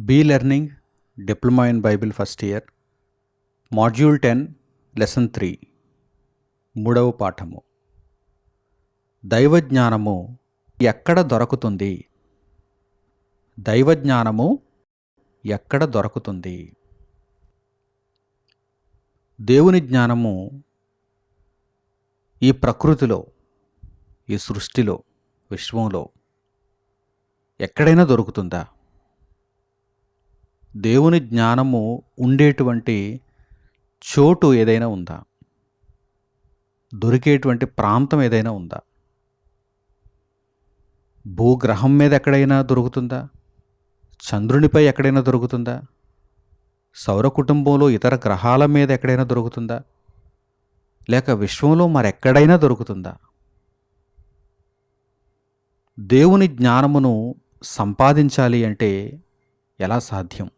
Be learning diploma in Bible first year module 10 lesson 3 మూడవ పాఠము. దైవజ్ఞానము ఎక్కడ దొరుకుతుంది? దైవజ్ఞానము ఎక్కడ దొరుకుతుంది? దేవుని జ్ఞానము ఈ ప్రకృతిలో, ఈ సృష్టిలో, విశ్వంలో ఎక్కడైనా దొరుకుతుందా? దేవుని జ్ఞానము ఉండేటువంటి చోటు ఏదైనా ఉందా? దొరికేటువంటి ప్రాంతం ఏదైనా ఉందా? భూగ్రహం మీద ఎక్కడైనా దొరుకుతుందా? చంద్రునిపై ఎక్కడైనా దొరుకుతుందా? సౌర కుటుంబంలో ఇతర గ్రహాల మీద ఎక్కడైనా దొరుకుతుందా? లేక విశ్వంలో మరెక్కడైనా దొరుకుతుందా? దేవుని జ్ఞానమును సంపాదించాలి అంటే ఎలా సాధ్యం?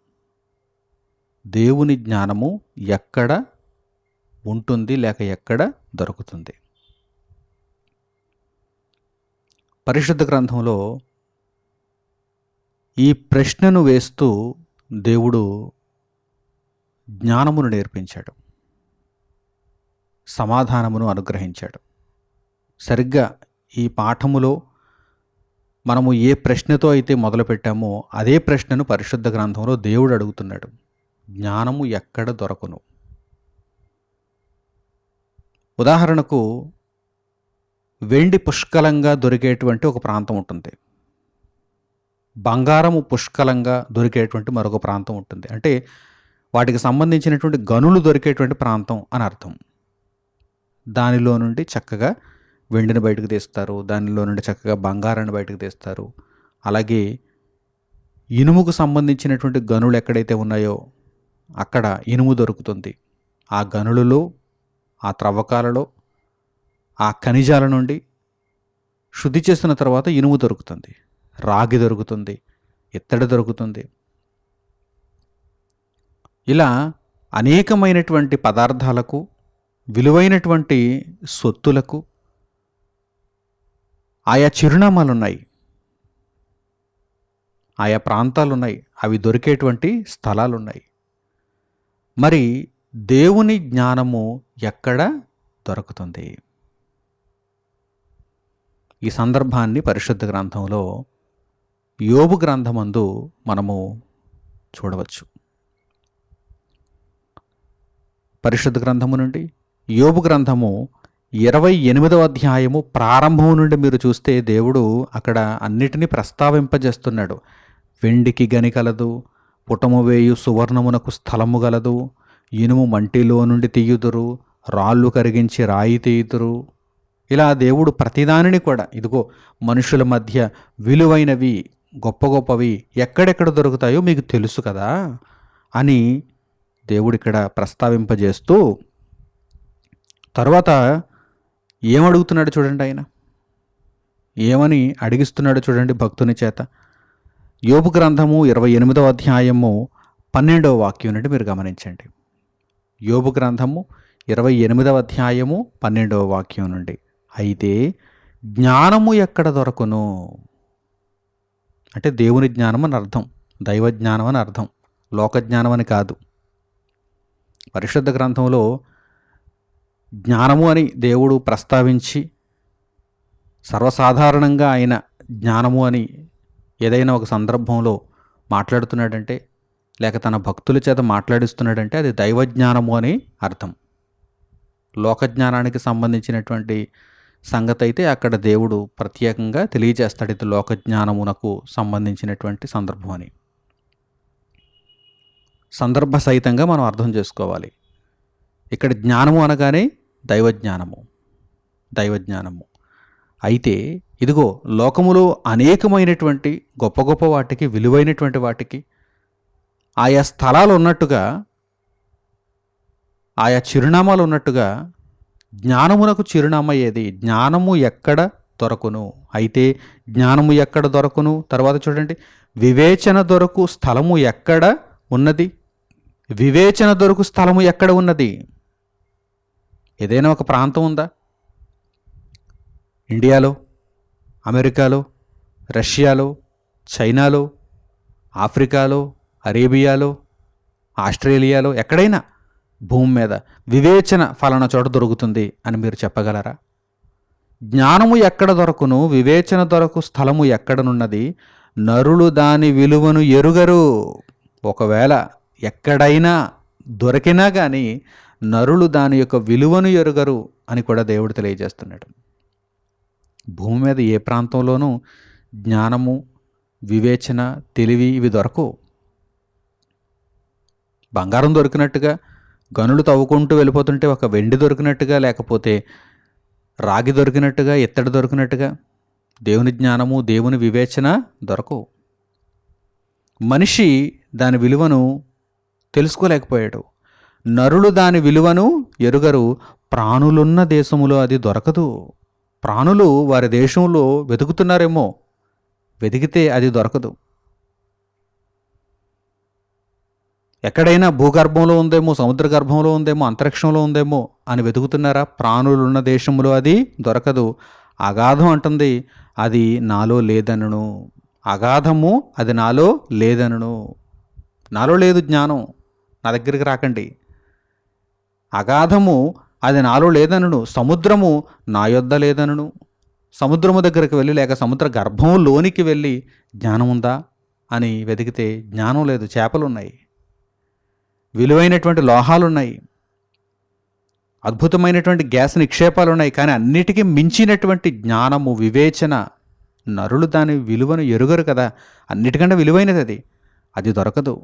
దేవుని జ్ఞానము ఎక్కడ ఉంటుంది లేక ఎక్కడ దొరుకుతుంది? పరిశుద్ధ గ్రంథంలో ఈ ప్రశ్నను వేస్తూ దేవుడు జ్ఞానమును నేర్పించాడు, సమాధానమును అనుగ్రహించాడు. సరిగ్గా ఈ పాఠములో మనము ఏ ప్రశ్నతో అయితే మొదలుపెట్టామో అదే ప్రశ్నను పరిశుద్ధ గ్రంథంలో దేవుడు అడుగుతున్నాడు. జ్ఞానము ఎక్కడ దొరకును? ఉదాహరణకు వెండి పుష్కలంగా దొరికేటువంటి ఒక ప్రాంతం ఉంటుంది, బంగారము పుష్కలంగా దొరికేటువంటి మరొక ప్రాంతం ఉంటుంది. అంటే వాటికి సంబంధించినటువంటి గనులు దొరికేటువంటి ప్రాంతం అని అర్థం. దానిలో నుండి చక్కగా వెండిని బయటకు తీస్తారు, దానిలో నుండి చక్కగా బంగారాన్ని బయటకు తీస్తారు. అలాగే ఇనుముకు సంబంధించినటువంటి గనులు ఎక్కడైతే ఉన్నాయో అక్కడ ఇనుము దొరుకుతుంది. ఆ గనులలో, ఆ త్రవ్వకాలలో, ఆ ఖనిజాల నుండి శుద్ధి చేసిన తర్వాత ఇనుము దొరుకుతుంది, రాగి దొరుకుతుంది, ఇత్తడి దొరుకుతుంది. ఇలా అనేకమైనటువంటి పదార్థాలకు, విలువైనటువంటి సొత్తులకు ఆయా చిరునామాలు ఉన్నాయి, ఆయా ప్రాంతాలు ఉన్నాయి, అవి దొరికేటువంటి స్థలాలు ఉన్నాయి. మరి దేవుని జ్ఞానము ఎక్కడ దొరుకుతుంది? ఈ సందర్భాన్ని పరిశుద్ధ గ్రంథంలో యోబు గ్రంథమందు మనము చూడవచ్చు. పరిశుద్ధ గ్రంథము నుండి యోబు గ్రంథము 28వ అధ్యాయము ప్రారంభం నుండి మీరు చూస్తే దేవుడు అక్కడ అన్నిటినీ ప్రస్తావింపజేస్తున్నాడు. వెండికి గని కలదు, పుటము వేయు సువర్ణమునకు స్థలము గలదు, ఇనుము మంటిలో నుండి తీయుదురు, రాళ్ళు కరిగించి రాయి తీయుదురు. ఇలా దేవుడు ప్రతిదానిని కూడా, ఇదిగో మనుషుల మధ్య విలువైనవి, గొప్ప గొప్పవి ఎక్కడెక్కడ దొరుకుతాయో మీకు తెలుసు కదా అని దేవుడు ఇక్కడ ప్రస్తావింపజేస్తూ తర్వాత ఏమడుగుతున్నాడు చూడండి. ఆయన ఏమని అడిగిస్తున్నాడు చూడండి భక్తుని చేత. యోబు గ్రంథము 28వ అధ్యాయము 12వ వాక్యం నుండి మీరు గమనించండి. యోబు గ్రంథము 28వ అధ్యాయము 12వ వాక్యం నుండి. అయితే జ్ఞానము ఎక్కడ దొరకును? అంటే దేవుని జ్ఞానం అని అర్థం, దైవ జ్ఞానం అని అర్థం, లోకజ్ఞానం అని కాదు. పరిశుద్ధ గ్రంథంలో జ్ఞానము అని దేవుడు ప్రస్తావించి సర్వసాధారణంగా ఆయన జ్ఞానము అని ఏదైనా ఒక సందర్భంలో మాట్లాడుతున్నాడంటే, లేక తన భక్తుల చేత మాట్లాడిస్తున్నాడంటే అది దైవజ్ఞానము అని అర్థం. లోకజ్ఞానానికి సంబంధించినటువంటి సంగతి అయితే అక్కడ దేవుడు ప్రత్యేకంగా తెలియజేస్తాడు, ఇది లోకజ్ఞానమునకు సంబంధించినటువంటి సందర్భం అని. సందర్భ సహితంగా మనం అర్థం చేసుకోవాలి. ఇక్కడ జ్ఞానము అనగానే దైవజ్ఞానము, దైవజ్ఞానము. అయితే ఇదిగో లోకములో అనేకమైనటువంటి గొప్ప గొప్ప వాటికి, విలువైనటువంటి వాటికి ఆయా స్థలాలు ఉన్నట్టుగా, ఆయా చిరునామాలు ఉన్నట్టుగా జ్ఞానమునకు చిరునామా ఏది? జ్ఞానము ఎక్కడ దొరకును? అయితే జ్ఞానము ఎక్కడ దొరకును? తర్వాత చూడండి, వివేచన దొరకు స్థలము ఎక్కడ ఉన్నది? వివేచన దొరకు స్థలము ఎక్కడ ఉన్నది? ఏదైనా ఒక ప్రాంతం ఉందా? ఇండియాలో, అమెరికాలో, రష్యాలో, చైనాలో, ఆఫ్రికాలో, అరేబియాలో, ఆస్ట్రేలియాలో, ఎక్కడైనా భూమి మీద వివేచన ఫలానా చోట దొరుకుతుంది అని మీరు చెప్పగలరా? జ్ఞానము ఎక్కడ దొరకును, వివేచన దొరకు స్థలము ఎక్కడనున్నది, నరులు దాని విలువను ఎరుగరు. ఒకవేళ ఎక్కడైనా దొరికినా కానీ నరులు దాని యొక్క విలువను ఎరుగరు అని కూడా దేవుడు తెలియజేస్తున్నాడు. భూమి మీద ఏ ప్రాంతంలోనూ జ్ఞానము, వివేచన, తెలివి ఇవి దొరకవు. బంగారం దొరికినట్టుగా, గనులు తవ్వుకుంటూ వెళ్ళిపోతుంటే ఒక వెండి దొరికినట్టుగా, లేకపోతే రాగి దొరికినట్టుగా, ఇత్తడి దొరికినట్టుగా దేవుని జ్ఞానము, దేవుని వివేచన దొరకవు. మనిషి దాని విలువను తెలుసుకోలేకపోయాడు. నరులు దాని విలువను ఎరుగరు. ప్రాణులున్న దేశములో అది దొరకదు. ప్రాణులు వారి దేశంలో వెతుకుతున్నారేమో, వెతికితే అది దొరకదు. ఎక్కడైనా భూగర్భంలో ఉందేమో, సముద్ర గర్భంలో ఉందేమో, అంతరిక్షంలో ఉందేమో అని వెతుకుతున్నారా? ప్రాణులున్న దేశంలో అది దొరకదు. అగాధం అంటుంది, అది నాలో లేదనను. అగాధము అది నాలో లేదనను. నాలో లేదు జ్ఞానం, నా దగ్గరికి రాకండి. అగాధము అది నాలో లేదనను. సముద్రము నా యొద్ద లేదనను. సముద్రము దగ్గరికి వెళ్ళి, లేక సముద్ర గర్భంలోనికి వెళ్ళి జ్ఞానం ఉందా అని వెతికితే జ్ఞానం లేదు. చేపలున్నాయి, విలువైనటువంటి లోహాలున్నాయి, అద్భుతమైనటువంటి గ్యాస్ నిక్షేపాలు ఉన్నాయి, కానీ అన్నిటికీ మించినటువంటి జ్ఞానము, వివేచన, నరులు దాని విలువను ఎరుగరు కదా. అన్నిటికంటే విలువైనది అది, అది దొరకదు.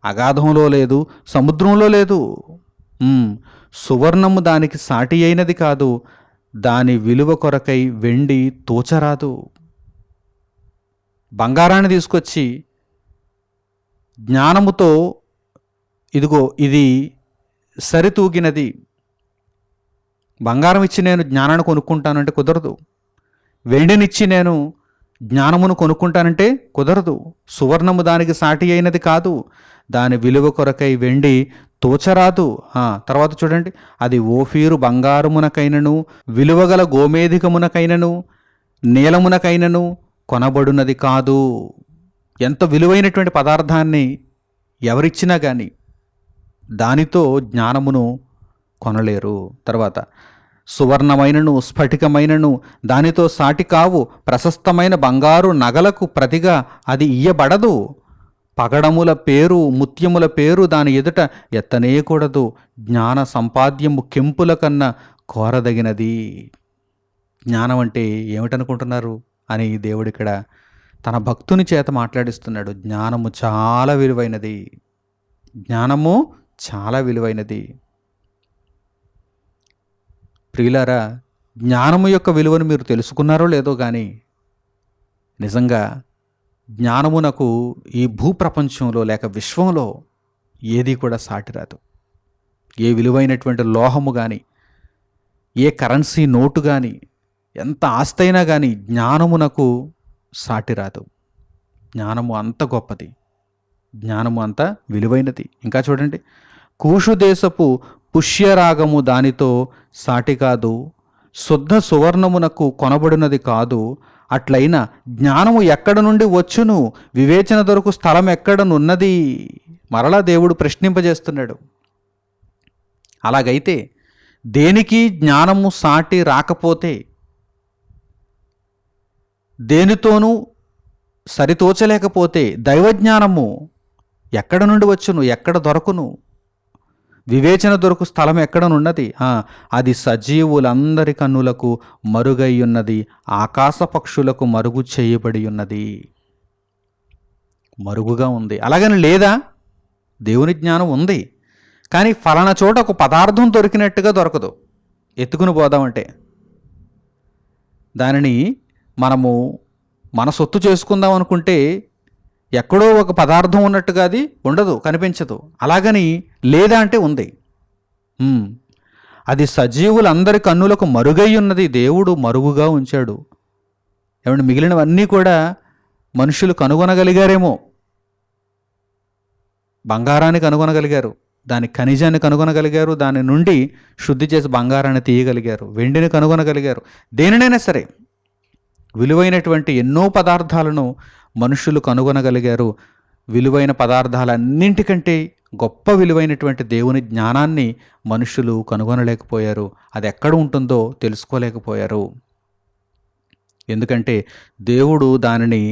అగాధంలో లేదు, సముద్రంలో లేదు. సువర్ణము దానికి సాటి అయినది కాదు, దాని విలువ కొరకై వెండి తోచరాదు. బంగారాన్ని తీసుకొచ్చి జ్ఞానముతో ఇదిగో ఇది సరితూగినది, బంగారం ఇచ్చి నేను జ్ఞానాన్ని కొనుక్కుంటానంటే కుదరదు. వెండినిచ్చి నేను జ్ఞానమును కొనుక్కుంటానంటే కుదరదు. సువర్ణము దానికి సాటి అయినది కాదు, దాని విలువ కొరకై వెండి తోచరాదు. తర్వాత చూడండి, అది ఓఫీరు బంగారమునకైనను, విలువగల గోమేధికమునకైనను, నీలమునకైనను కొనబడునది కాదు. ఎంత విలువైనటువంటి పదార్థాన్ని ఎవరిచ్చినా కానీ దానితో జ్ఞానమును కొనలేరు. తర్వాత సువర్ణమైనను, స్ఫటికమైనను దానితో సాటి కావు. ప్రశస్తమైన బంగారు నగలకు ప్రతిగా అది ఇయ్యబడదు. పగడముల పేరు, ముత్యముల పేరు దాని ఎదుట ఎత్తనేయకూడదు. జ్ఞాన సంపాద్యము కెంపుల కన్నా కోరదగినది. జ్ఞానం అంటే ఏమిటనుకుంటున్నారు అని దేవుడిక్కడ తన భక్తుని చేత మాట్లాడిస్తున్నాడు. జ్ఞానము చాలా విలువైనది. జ్ఞానము చాలా విలువైనది. ప్రియులారా, జ్ఞానము యొక్క విలువను మీరు తెలుసుకున్నారో లేదో కానీ నిజంగా జ్ఞానమునకు ఈ భూప్రపంచంలో లేక విశ్వంలో ఏది కూడా సాటిరాదు. ఏ విలువైనటువంటి లోహము కానీ, ఏ కరెన్సీ నోటు కానీ, ఎంత ఆస్తి అయినా కానీ జ్ఞానమునకు సాటిరాదు. జ్ఞానము అంత గొప్పది, జ్ఞానము అంత విలువైనది. ఇంకా చూడండి, కూషు దేశపు పుష్యరాగము దానితో సాటి కాదు, శుద్ధ సువర్ణమునకు కొనబడినది కాదు. అట్లయినా జ్ఞానము ఎక్కడ నుండి వచ్చును, వివేచన దొరకు స్థలం ఎక్కడనున్నది? మరలా దేవుడు ప్రశ్నింపజేస్తున్నాడు. అలాగైతే దేనికి జ్ఞానము సాటి రాకపోతే, దేనితోనూ సరితోచలేకపోతే దైవజ్ఞానము ఎక్కడ నుండి వచ్చును, ఎక్కడ దొరకును? వివేచన దొరకు స్థలం ఎక్కడనున్నది? అది సజీవులందరి కన్నులకు మరుగై ఉన్నది, ఆకాశ పక్షులకు మరుగు చేయబడి ఉన్నది. మరుగుగా ఉంది. అలాగని లేదా, దేవుని జ్ఞానం ఉంది, కానీ ఫలానా చోట ఒక పదార్థం దొరికినట్టుగా దొరకదు. ఎత్తుకుని పోదామంటే దానిని మనము మన సొత్తు చేసుకుందాం అనుకుంటే ఎక్కడో ఒక పదార్థం ఉన్నట్టుగా అది ఉండదు, కనిపించదు. అలాగని లేదా అంటే ఉంది. అది సజీవులందరి కన్నులకు మరుగై ఉన్నది, దేవుడు మరుగుగా ఉంచాడు. ఏమంటే మిగిలినవన్నీ కూడా మనుషులు కనుగొనగలిగారేమో. బంగారాన్ని కనుగొనగలిగారు, దాని ఖనిజాన్ని కనుగొనగలిగారు, దాని నుండి శుద్ధి చేసి బంగారాన్ని తీయగలిగారు, వెండిని కనుగొనగలిగారు. దేనినైనా సరే విలువైనటువంటి ఎన్నో పదార్థాలను మనుషులు కనుగొనగలిగారు. విలువైన పదార్థాలన్నింటికంటే గొప్ప విలువైనటువంటి దేవుని జ్ఞానాన్ని మనుషులు కనుగొనలేకపోయారు. అది ఎక్కడ ఉంటుందో తెలుసుకోలేకపోయారు. ఎందుకంటే దేవుడు దానిని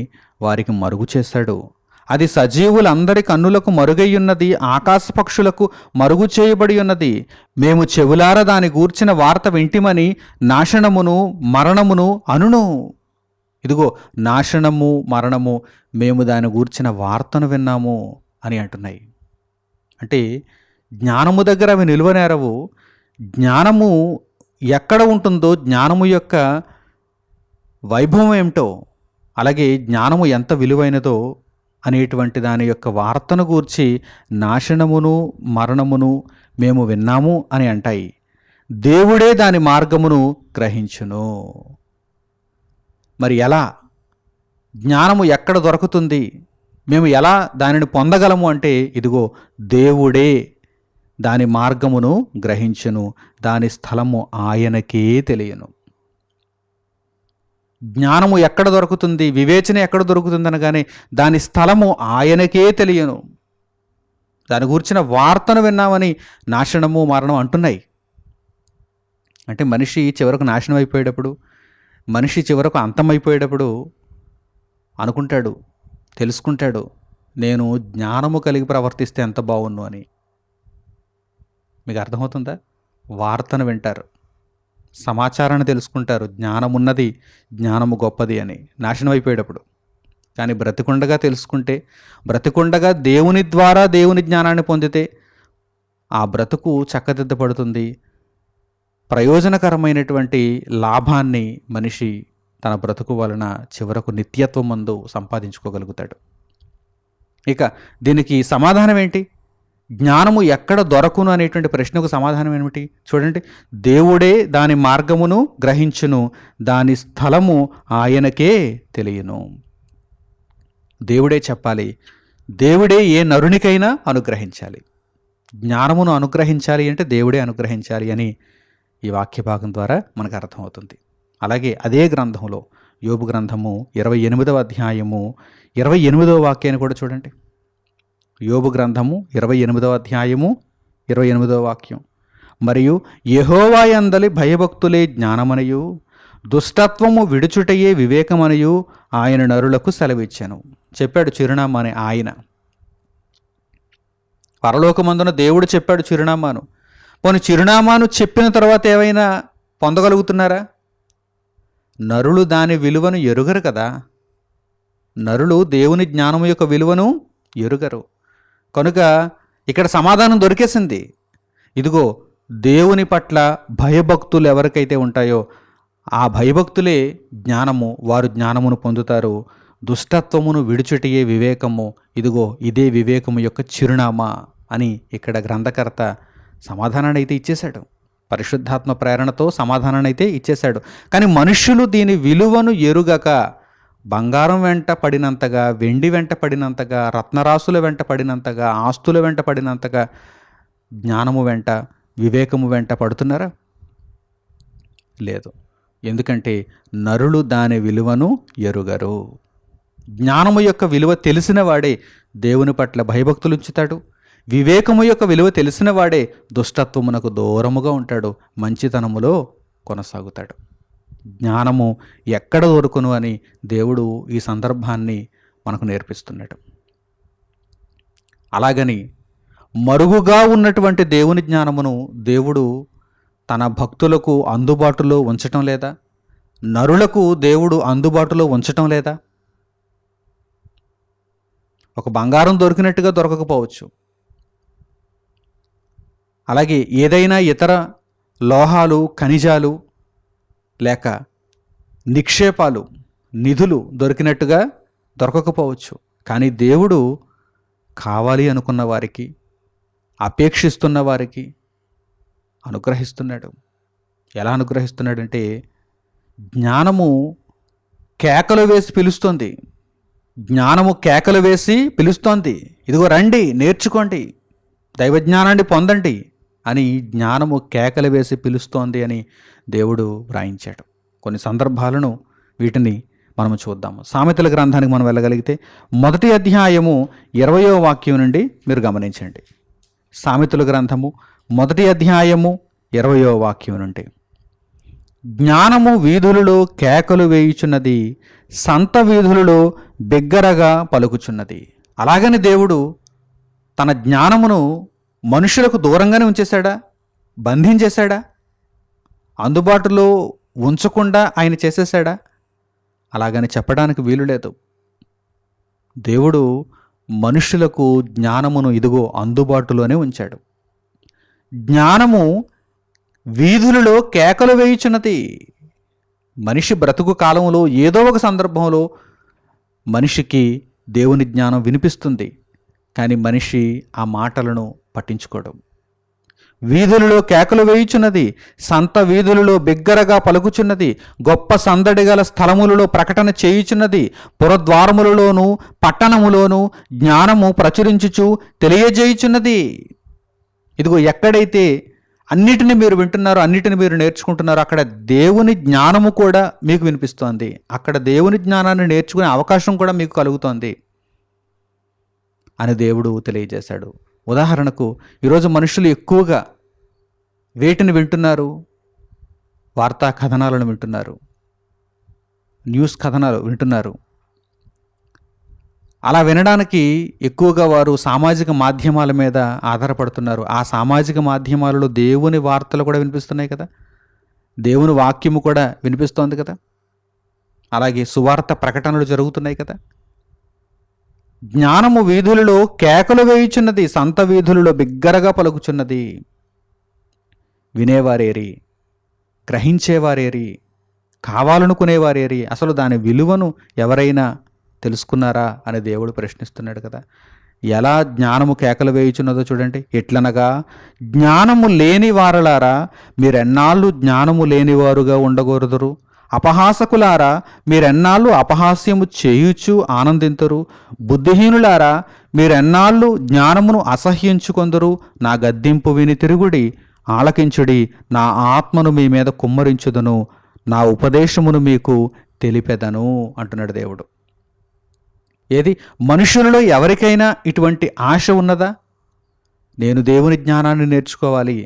వారికి మరుగు చేశాడు. అది సజీవులందరి కన్నులకు మరుగయ్యున్నది, ఆకాశ పక్షులకు మరుగు చేయబడి ఉన్నది. మేము చెవులార దాని గూర్చిన వార్త వింటిమని నాశనమును మరణమును అనును. ఇదిగో నాశనము మరణము మేము దాని గూర్చిన వార్తను విన్నాము అని అంటున్నాయి. అంటే జ్ఞానము దగ్గర అవి నిలువనేరవు. జ్ఞానము ఎక్కడ ఉంటుందో, జ్ఞానము యొక్క వైభవం ఏమిటో, అలాగే జ్ఞానము ఎంత విలువైనదో అనేటువంటి దాని యొక్క వార్తను గూర్చి నాశనమును మరణమును మేము విన్నాము అని అంటాయి. దేవుడే దాని మార్గమును గ్రహించును. మరి ఎలా? జ్ఞానము ఎక్కడ దొరుకుతుంది? మేము ఎలా దానిని పొందగలము అంటే, ఇదిగో దేవుడే దాని మార్గమును గ్రహించును, దాని స్థలము ఆయనకే తెలియను. జ్ఞానము ఎక్కడ దొరుకుతుంది, వివేచన ఎక్కడ దొరుకుతుంది అనగానే దాని స్థలము ఆయనకే తెలియను. దాని గురించిన వార్తను విన్నామని నాశనము మరణం అంటున్నాయి. అంటే మనిషి చివరకు నాశనం అయిపోయేటప్పుడు, మనిషి చివరకు అంతమైపోయేటప్పుడు అనుకుంటాడు, తెలుసుకుంటాడు, నేను జ్ఞానము కలిగి ప్రవర్తిస్తే ఎంత బాగున్ను అని. మీకు అర్థమవుతుందా? వార్తను వింటారు, సమాచారాన్ని తెలుసుకుంటారు, జ్ఞానమున్నది, జ్ఞానము గొప్పది అని నాశనం అయిపోయేటప్పుడు. కానీ బ్రతికుండగా తెలుసుకుంటే, బ్రతికుండగా దేవుని ద్వారా దేవుని జ్ఞానాన్ని పొందితే ఆ బ్రతుకు చక్కదిద్దపడుతుంది. ప్రయోజనకరమైనటువంటి లాభాన్ని మనిషి తన బ్రతుకు వలన చివరకు నిత్యత్వం మందు సంపాదించుకోగలుగుతాడు. ఇక దీనికి సమాధానం ఏంటి? జ్ఞానము ఎక్కడ దొరకును అనేటువంటి ప్రశ్నకు సమాధానం ఏమిటి? చూడండి, దేవుడే దాని మార్గమును గ్రహించును, దాని స్థలము ఆయనకే తెలియను. దేవుడే చెప్పాలి, దేవుడే ఏ నరునికైనా అనుగ్రహించాలి. జ్ఞానమును అనుగ్రహించాలి అంటే దేవుడే అనుగ్రహించాలి అని ఈ వాక్య భాగం ద్వారా మనకు అర్థమవుతుంది. అలాగే అదే గ్రంథంలో, యోబు గ్రంథము 28వ అధ్యాయము 28వ వాక్యాన్ని కూడా చూడండి. యోబు గ్రంథము 28వ అధ్యాయము 28వ వాక్యం. మరియు యెహోవా యందలి భయభక్తులే జ్ఞానమనియు, దుష్టత్వము విడుచుటయే వివేకమనియు ఆయన నరులకు సెలవిచ్చాను. చెప్పాడు చిరునామా అని ఆయన. పరలోకమందున దేవుడు చెప్పాడు చిరునామాను. పోనీ చిరునామాను చెప్పిన తర్వాత ఏమైనా పొందగలుగుతున్నారా? నరులు దాని విలువను ఎరుగరు కదా. నరులు దేవుని జ్ఞానము యొక్క విలువను ఎరుగరు. కనుక ఇక్కడ సమాధానం దొరికేసింది. ఇదిగో దేవుని పట్ల భయభక్తులు ఎవరికైతే ఉంటాయో ఆ భయభక్తులే జ్ఞానము, వారు జ్ఞానమును పొందుతారు. దుష్టత్వమును విడుచుటయే వివేకము, ఇదిగో ఇదే వివేకము యొక్క చిరునామా అని ఇక్కడ గ్రంథకర్త సమాధానాన్ని అయితే ఇచ్చేశాడు. పరిశుద్ధాత్మ ప్రేరణతో సమాధానాన్ని అయితే ఇచ్చేశాడు. కానీ మనుష్యులు దీని విలువను ఎరుగక బంగారం వెంట పడినంతగా, వెండి వెంట పడినంతగా, రత్నరాసుల వెంట పడినంతగా, ఆస్తుల వెంట పడినంతగా జ్ఞానము వెంట, వివేకము వెంట పడుతున్నారా? లేదు. ఎందుకంటే నరులు దాని విలువను ఎరుగరు. జ్ఞానము యొక్క విలువ తెలిసిన వాడే దేవుని పట్ల భయభక్తులు ఉంచుతాడు. వివేకము యొక్క విలువ తెలిసిన వాడే దుష్టత్వమునకు దూరముగా ఉంటాడు, మంచితనములో కొనసాగుతాడు. జ్ఞానము ఎక్కడ దొరుకును అని దేవుడు ఈ సందర్భాన్ని మనకు నేర్పిస్తున్నాడు. అలాగని మరుగుగా ఉన్నటువంటి దేవుని జ్ఞానమును దేవుడు తన భక్తులకు అందుబాటులో ఉంచటం లేదా? నరులకు దేవుడు అందుబాటులో ఉంచటం లేదా? ఒక బంగారం దొరికినట్టుగా దొరకకపోవచ్చు. అలాగే ఏదైనా ఇతర లోహాలు, ఖనిజాలు లేక నిక్షేపాలు, నిధులు దొరికినట్టుగా దొరకకపోవచ్చు. కానీ దేవుడు కావాలి అనుకున్న వారికి, అపేక్షిస్తున్న వారికి అనుగ్రహిస్తున్నాడు. ఎలా అనుగ్రహిస్తున్నాడంటే, జ్ఞానము కేకలు వేసి పిలుస్తోంది. జ్ఞానము కేకలు వేసి పిలుస్తోంది. ఇదిగో రండి, నేర్చుకోండి, దైవజ్ఞానాన్ని పొందండి అని జ్ఞానము కేకలు వేసి పిలుస్తోంది అని దేవుడు వ్రాయించాడు. కొన్ని సందర్భాలను వీటిని మనం చూద్దాము. సామెతల గ్రంథానికి మనం వెళ్ళగలిగితే 1వ అధ్యాయము 20వ వాక్యం నుండి మీరు గమనించండి. సామెతల గ్రంథము 1వ అధ్యాయము 20వ వాక్యం నుండి, జ్ఞానము వీధులలో కేకలు వేయుచున్నది, సంత వీధులలో బిగ్గరగా పలుకుచున్నది. అలాగని దేవుడు తన జ్ఞానమును మనుషులకు దూరంగానే ఉంచేశాడా? బంధించేశాడా? అందుబాటులో ఉంచకుండా ఆయన చేసేశాడా? అలాగని చెప్పడానికి వీలు లేదు. దేవుడు మనుషులకు జ్ఞానమును ఇదిగో అందుబాటులోనే ఉంచాడు. జ్ఞానము వీధులలో కేకలు వేయుచున్నది. మనిషి బ్రతుకు కాలంలో ఏదో ఒక సందర్భంలో మనిషికి దేవుని జ్ఞానం వినిపిస్తుంది, కానీ మనిషి ఆ మాటలను పట్టించుకోవడం. వీధులలో కేకలు వేయుచున్నది, సంత వీధులలో బిగ్గరగా పలుకుచున్నది, గొప్ప సందడి గల స్థలములలో ప్రకటన చేయుచున్నది, పురద్వారములలోను పట్టణములోను జ్ఞానము ప్రచురించుచు తెలియజేయుచున్నది. ఇదిగో ఎక్కడైతే అన్నిటిని మీరు వింటున్నారో, అన్నిటిని మీరు నేర్చుకుంటున్నారో, అక్కడ దేవుని జ్ఞానము కూడా మీకు వినిపిస్తోంది. అక్కడ దేవుని జ్ఞానాన్ని నేర్చుకునే అవకాశం కూడా మీకు కలుగుతోంది అని దేవుడు తెలియజేశాడు. ఉదాహరణకు ఈరోజు మనుషులు ఎక్కువగా వేటిని వింటున్నారు? వార్తా కథనాలను వింటున్నారు, న్యూస్ కథనాలు వింటున్నారు. అలా వినడానికి ఎక్కువగా వారు సామాజిక మాధ్యమాల మీద ఆధారపడుతున్నారు. ఆ సామాజిక మాధ్యమాలలో దేవుని వార్తలు కూడా వినిపిస్తున్నాయి కదా, దేవుని వాక్యము కూడా వినిపిస్తోంది కదా, అలాగే సువార్త ప్రకటనలు జరుగుతున్నాయి కదా. జ్ఞానము వీధులలో కేకలు వేయుచున్నది, సంత వీధులలో బిగ్గరగా పలుకుచున్నది. వినేవారేరి, గ్రహించేవారేరి, కావాలనుకునేవారేరి, అసలు దాని విలువను ఎవరైనా తెలుసుకున్నారా అని దేవుడు ప్రశ్నిస్తున్నాడు కదా. ఎలా జ్ఞానము కేకలు వేయుచున్నదో చూడండి. ఎట్లనగా, జ్ఞానము లేని వారలారా మీరెన్నాళ్ళు జ్ఞానము లేనివారుగా ఉండకూడదురు, అపహాసకులారా మీరెన్నాళ్ళు అపహాస్యము చేయుచు ఆనందింతురు, బుద్ధిహీనులారా మీరెన్నాళ్ళు జ్ఞానమును అసహ్యించుకొందురు. నా గద్దింపు విని తిరుగుడి, ఆలకించుడి, నా ఆత్మను మీ మీద కుమ్మరించుదును, నా ఉపదేశమును మీకు తెలిపెదను అంటున్నాడు దేవుడు. ఏది, మనుషులలో ఎవరికైనా ఇటువంటి ఆశ ఉన్నదా? నేను దేవుని జ్ఞానాన్ని నేర్చుకోవాలి,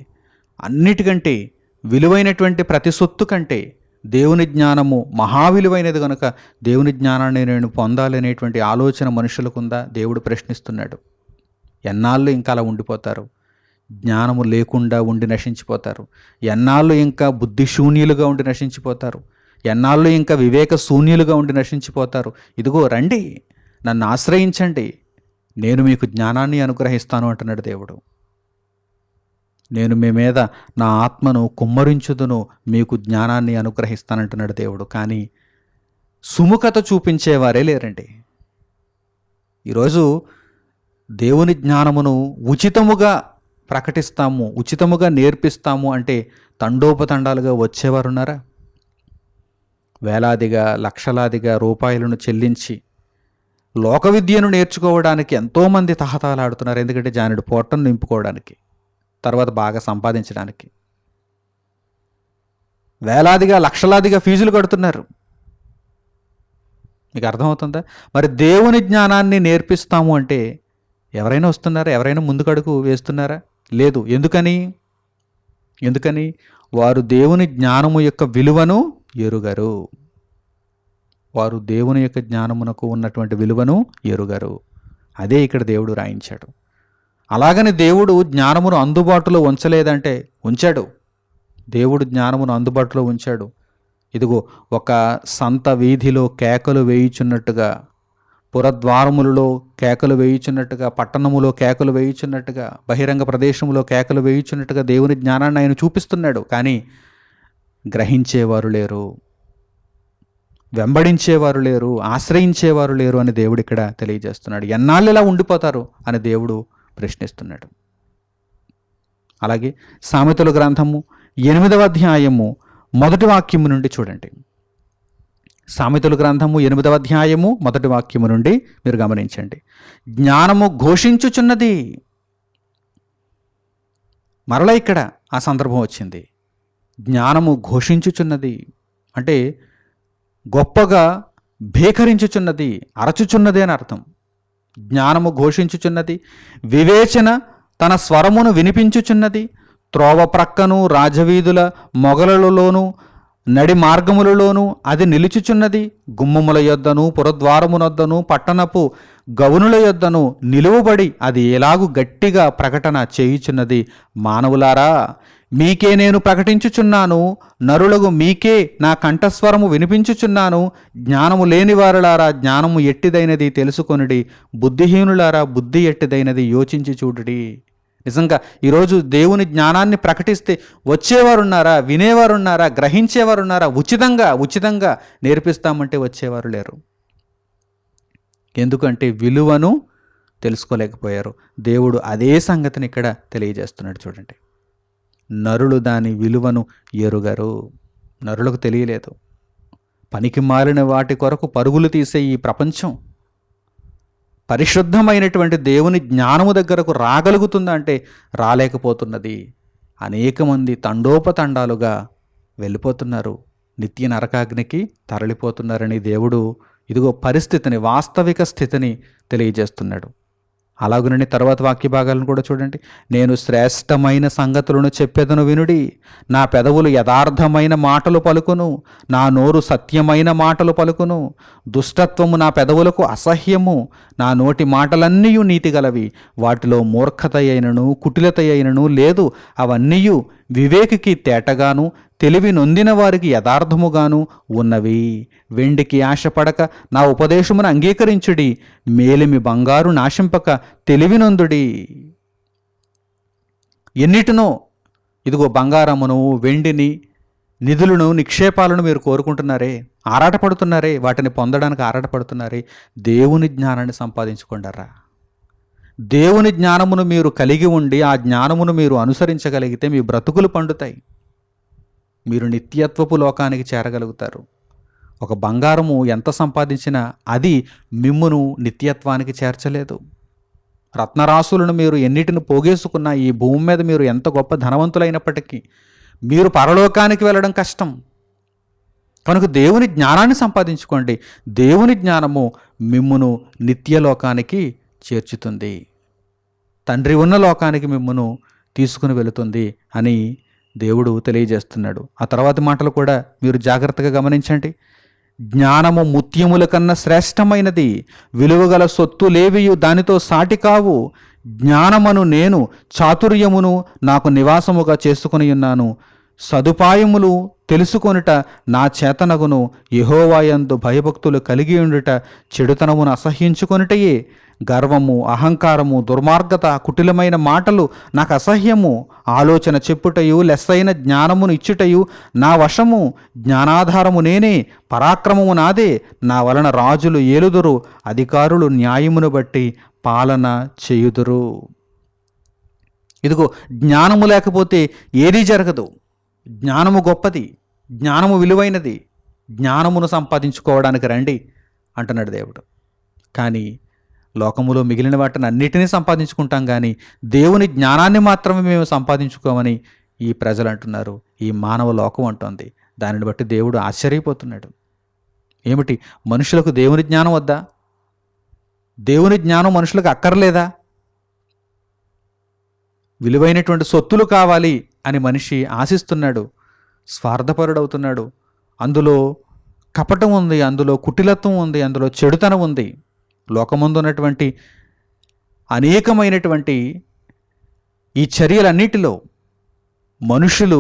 అన్నిటికంటే విలువైనటువంటి ప్రతి సొత్తు కంటే దేవుని జ్ఞానము మహావిలువైనది కనుక దేవుని జ్ఞానాన్ని నేను పొందాలి అనేటువంటి ఆలోచన మనుషులకు ఉందా? దేవుడు ప్రశ్నిస్తున్నాడు. ఎన్నాళ్ళు ఇంకా అలా ఉండిపోతారు? జ్ఞానము లేకుండా ఉండి నశించిపోతారు. ఎన్నాళ్ళు ఇంకా బుద్ధిశూన్యులుగా ఉండి నశించిపోతారు. ఎన్నాళ్ళు ఇంకా వివేక శూన్యులుగా ఉండి నశించిపోతారు. ఇదిగో రండి, నన్ను ఆశ్రయించండి, నేను మీకు జ్ఞానాన్ని అనుగ్రహిస్తాను అంటున్నాడు దేవుడు. నేను మీ మీద నా ఆత్మను కుమ్మరించుదును, మీకు జ్ఞానాన్ని అనుగ్రహిస్తానంటున్నాడు దేవుడు. కానీ సుముఖత చూపించేవారే లేరండి. ఈరోజు దేవుని జ్ఞానమును ఉచితముగా ప్రకటిస్తాము, ఉచితముగా నేర్పిస్తాము అంటే తండోపతండాలుగా వచ్చేవారున్నారా? వేలాదిగా లక్షలాదిగా రూపాయలను చెల్లించి లోక విద్యను నేర్చుకోవడానికి ఎంతోమంది తహతలాడుతున్నారు. ఎందుకంటే జానుడు పొట్టను నింపుకోవడానికి, తర్వాత బాగా సంపాదించడానికి వేలాదిగా లక్షలాదిగా ఫీజులు కడుతున్నారు. మీకు అర్థమవుతుందా? మరి దేవుని జ్ఞానాన్ని నేర్పిస్తాము అంటే ఎవరైనా వస్తున్నారా? ఎవరైనా ముందుకడుగు వేస్తున్నారా? లేదు. ఎందుకని వారు దేవుని జ్ఞానము యొక్క విలువను ఎరుగరు. వారు దేవుని యొక్క జ్ఞానమునకు ఉన్నటువంటి విలువను ఎరుగరు. అదే ఇక్కడ దేవుడు రాయించాడు. అలాగని దేవుడు జ్ఞానమును అందుబాటులో ఉంచలేదంటే ఉంచాడు. దేవుడు జ్ఞానమును అందుబాటులో ఉంచాడు. ఇదిగో ఒక సంత వీధిలో కేకలు వేయుచున్నట్టుగా, పురద్వారములలో కేకలు వేయుచున్నట్టుగా, పట్టణములో కేకలు వేయుచున్నట్టుగా, బహిరంగ ప్రదేశంలో కేకలు వేయుచున్నట్టుగా దేవుని జ్ఞానాన్ని ఆయన చూపిస్తున్నాడు. కానీ గ్రహించేవారు లేరు, వెంబడించేవారు లేరు, ఆశ్రయించేవారు లేరు అని దేవుడు ఇక్కడ తెలియజేస్తున్నాడు. ఎన్నాళ్ళు ఇలా ఉండిపోతారు అని దేవుడు ప్రశ్నిస్తున్నాడు. అలాగే సామెతల గ్రంథము 8వ అధ్యాయము 1వ వాక్యము నుండి చూడండి. సామెతల గ్రంథము 8వ అధ్యాయము 1వ వాక్యము నుండి మీరు గమనించండి. జ్ఞానము ఘోషించుచున్నది. మరలా ఇక్కడ ఆ సందర్భం వచ్చింది. జ్ఞానము ఘోషించుచున్నది అంటే గొప్పగా భేకరించుచున్నది, అరచుచున్నది అని అర్థం. జ్ఞానము ఘోషించుచున్నది, వివేచన తన స్వరమును వినిపించుచున్నది. త్రోవ ప్రక్కను రాజవీధుల మొగలలోను నడి మార్గములలోనూ అది నిలుచుచున్నది. గుమ్మముల యొద్దను పురద్వారమునొద్దను పట్టణపు గవునుల యొద్దను నిలువబడి అది ఎలాగు గట్టిగా ప్రకటన చేయుచున్నది. మానవులారా, మీకే నేను ప్రకటించుచున్నాను, నరులకు మీకే నా కంఠస్వరము వినిపించుచున్నాను. జ్ఞానము లేనివారులారా, జ్ఞానము ఎట్టిదైనది తెలుసుకొనుడి. బుద్ధిహీనులారా, బుద్ధి ఎట్టిదైనది యోచించి చూడుడి. నిజంగా ఈరోజు దేవుని జ్ఞానాన్ని ప్రకటిస్తే వచ్చేవారున్నారా, వినేవారున్నారా, గ్రహించేవారున్నారా? ఉచితంగా నేర్పిస్తామంటే వచ్చేవారు లేరు. ఎందుకంటే విలువను తెలుసుకోలేకపోయారు. దేవుడు అదే సంగతిని ఇక్కడ తెలియజేస్తున్నాడు. చూడండి, నరులు దాని విలువను ఎరుగరు. నరులకు తెలియలేదు. పనికి మాలిన వాటి కొరకు పరుగులు తీసే ఈ ప్రపంచం పరిశుద్ధమైనటువంటి దేవుని జ్ఞానము దగ్గరకు రాగలుగుతుందా అంటే రాలేకపోతున్నది. అనేక మంది తండోపతండాలుగా వెళ్ళిపోతున్నారు, నిత్య నరకాగ్నికి తరలిపోతున్నారని దేవుడు ఇదిగో పరిస్థితిని, వాస్తవిక స్థితిని తెలియజేస్తున్నాడు. అలాగునని తర్వాత వాక్య భాగాలను కూడా చూడండి. నేను శ్రేష్టమైన సంగతులను చెప్పెదను వినుడి. నా పెదవులు యథార్థమైన మాటలు పలుకును, నా నోరు సత్యమైన మాటలు పలుకును. దుష్టత్వము నా పెదవులకు అసహ్యము, నా నోటి మాటలన్నీ నీతిగలవి. వాటిలో మూర్ఖత అయినను కుటిలత అయినను లేదు. అవన్నీ వివేకికి తేటగాను తెలివి నొందిన వారికి యథార్థముగాను ఉన్నవి. వెండికి ఆశపడక నా ఉపదేశమును అంగీకరించుడి. మేలిమి బంగారు నాశింపక తెలివినొందుడి. ఎన్నిటినో ఇదిగో బంగారమును, వెండిని, నిధులను, నిక్షేపాలను మీరు కోరుకుంటున్నారే, ఆరాటపడుతున్నారే, వాటిని పొందడానికి ఆరాటపడుతున్నారే. దేవుని జ్ఞానాన్ని సంపాదించుకుంటారా? దేవుని జ్ఞానమును మీరు కలిగి ఉండి ఆ జ్ఞానమును మీరు అనుసరించగలిగితే మీ బ్రతుకులు పండుతాయి. మీరు నిత్యత్వపు లోకానికి చేరగలుగుతారు. ఒక బంగారము ఎంత సంపాదించినా అది మిమ్మును నిత్యత్వానికి చేర్చలేదు. రత్నరాశులను మీరు ఎన్నిటిని పోగేసుకున్నా, ఈ భూమి మీద మీరు ఎంత గొప్ప ధనవంతులైనప్పటికీ మీరు పరలోకానికి వెళ్ళడం కష్టం. కనుక దేవుని జ్ఞానాన్ని సంపాదించుకోండి. దేవుని జ్ఞానము మిమ్మును నిత్యలోకానికి చేర్చుతుంది, తండ్రి ఉన్న లోకానికి మిమ్మును తీసుకుని వెళుతుంది అని దేవుడు తెలియజేస్తున్నాడు. ఆ తర్వాతి మాటలు కూడా మీరు జాగ్రత్తగా గమనించండి. జ్ఞానము ముత్యముల కన్నా శ్రేష్టమైనది, విలువగల సొత్తులేవియు దానితో సాటి కావు. జ్ఞానమును నేను చాతుర్యమును నాకు నివాసముగా చేసుకుని ఉన్నాను. సదుపాయములు తెలుసుకొనుట నా చేతనగును. యెహోవాయందు భయభక్తులు కలిగి ఉండుట చెడుతనమును అసహ్యించుకొనుటయే. గర్వము, అహంకారము, దుర్మార్గత, కుటిలమైన మాటలు నాకు అసహ్యము. ఆలోచన చెప్పుటయు లెస్సైన జ్ఞానమును ఇచ్చుటయు నా వశము. జ్ఞానాధారము నేనే, పరాక్రమము నాదే. నా వలన రాజులు ఏలుదురు, అధికారులు న్యాయమును బట్టి పాలన చేయుదురు. ఇదిగో జ్ఞానము లేకపోతే ఏదీ జరగదు. జ్ఞానము గొప్పది, జ్ఞానము విలువైనది. జ్ఞానమును సంపాదించుకోవడానికి రండి అంటున్నాడు దేవుడు. కానీ లోకములో మిగిలిన వాటిని అన్నిటినీ సంపాదించుకుంటాం, కానీ దేవుని జ్ఞానాన్ని మాత్రమే మేము సంపాదించుకోమని ఈ ప్రజలు అంటున్నారు, ఈ మానవ లోకం అంటోంది. దానిని బట్టి దేవుడు ఆశ్చర్యపోతున్నాడు. ఏమిటి, మనుషులకు దేవుని జ్ఞానం వద్దా? దేవుని జ్ఞానం మనుషులకు అక్కర్లేదా? విలువైనటువంటి సొత్తులు కావాలి అని మనిషి ఆశిస్తున్నాడు, స్వార్థపరుడవుతున్నాడు. అందులో కపటం ఉంది, అందులో కుటిలత్వం ఉంది, అందులో చెడుతనం ఉంది. లోకమందున్నటువంటి అనేకమైనటువంటి ఈ చర్యలన్నిటిలో మనుషులు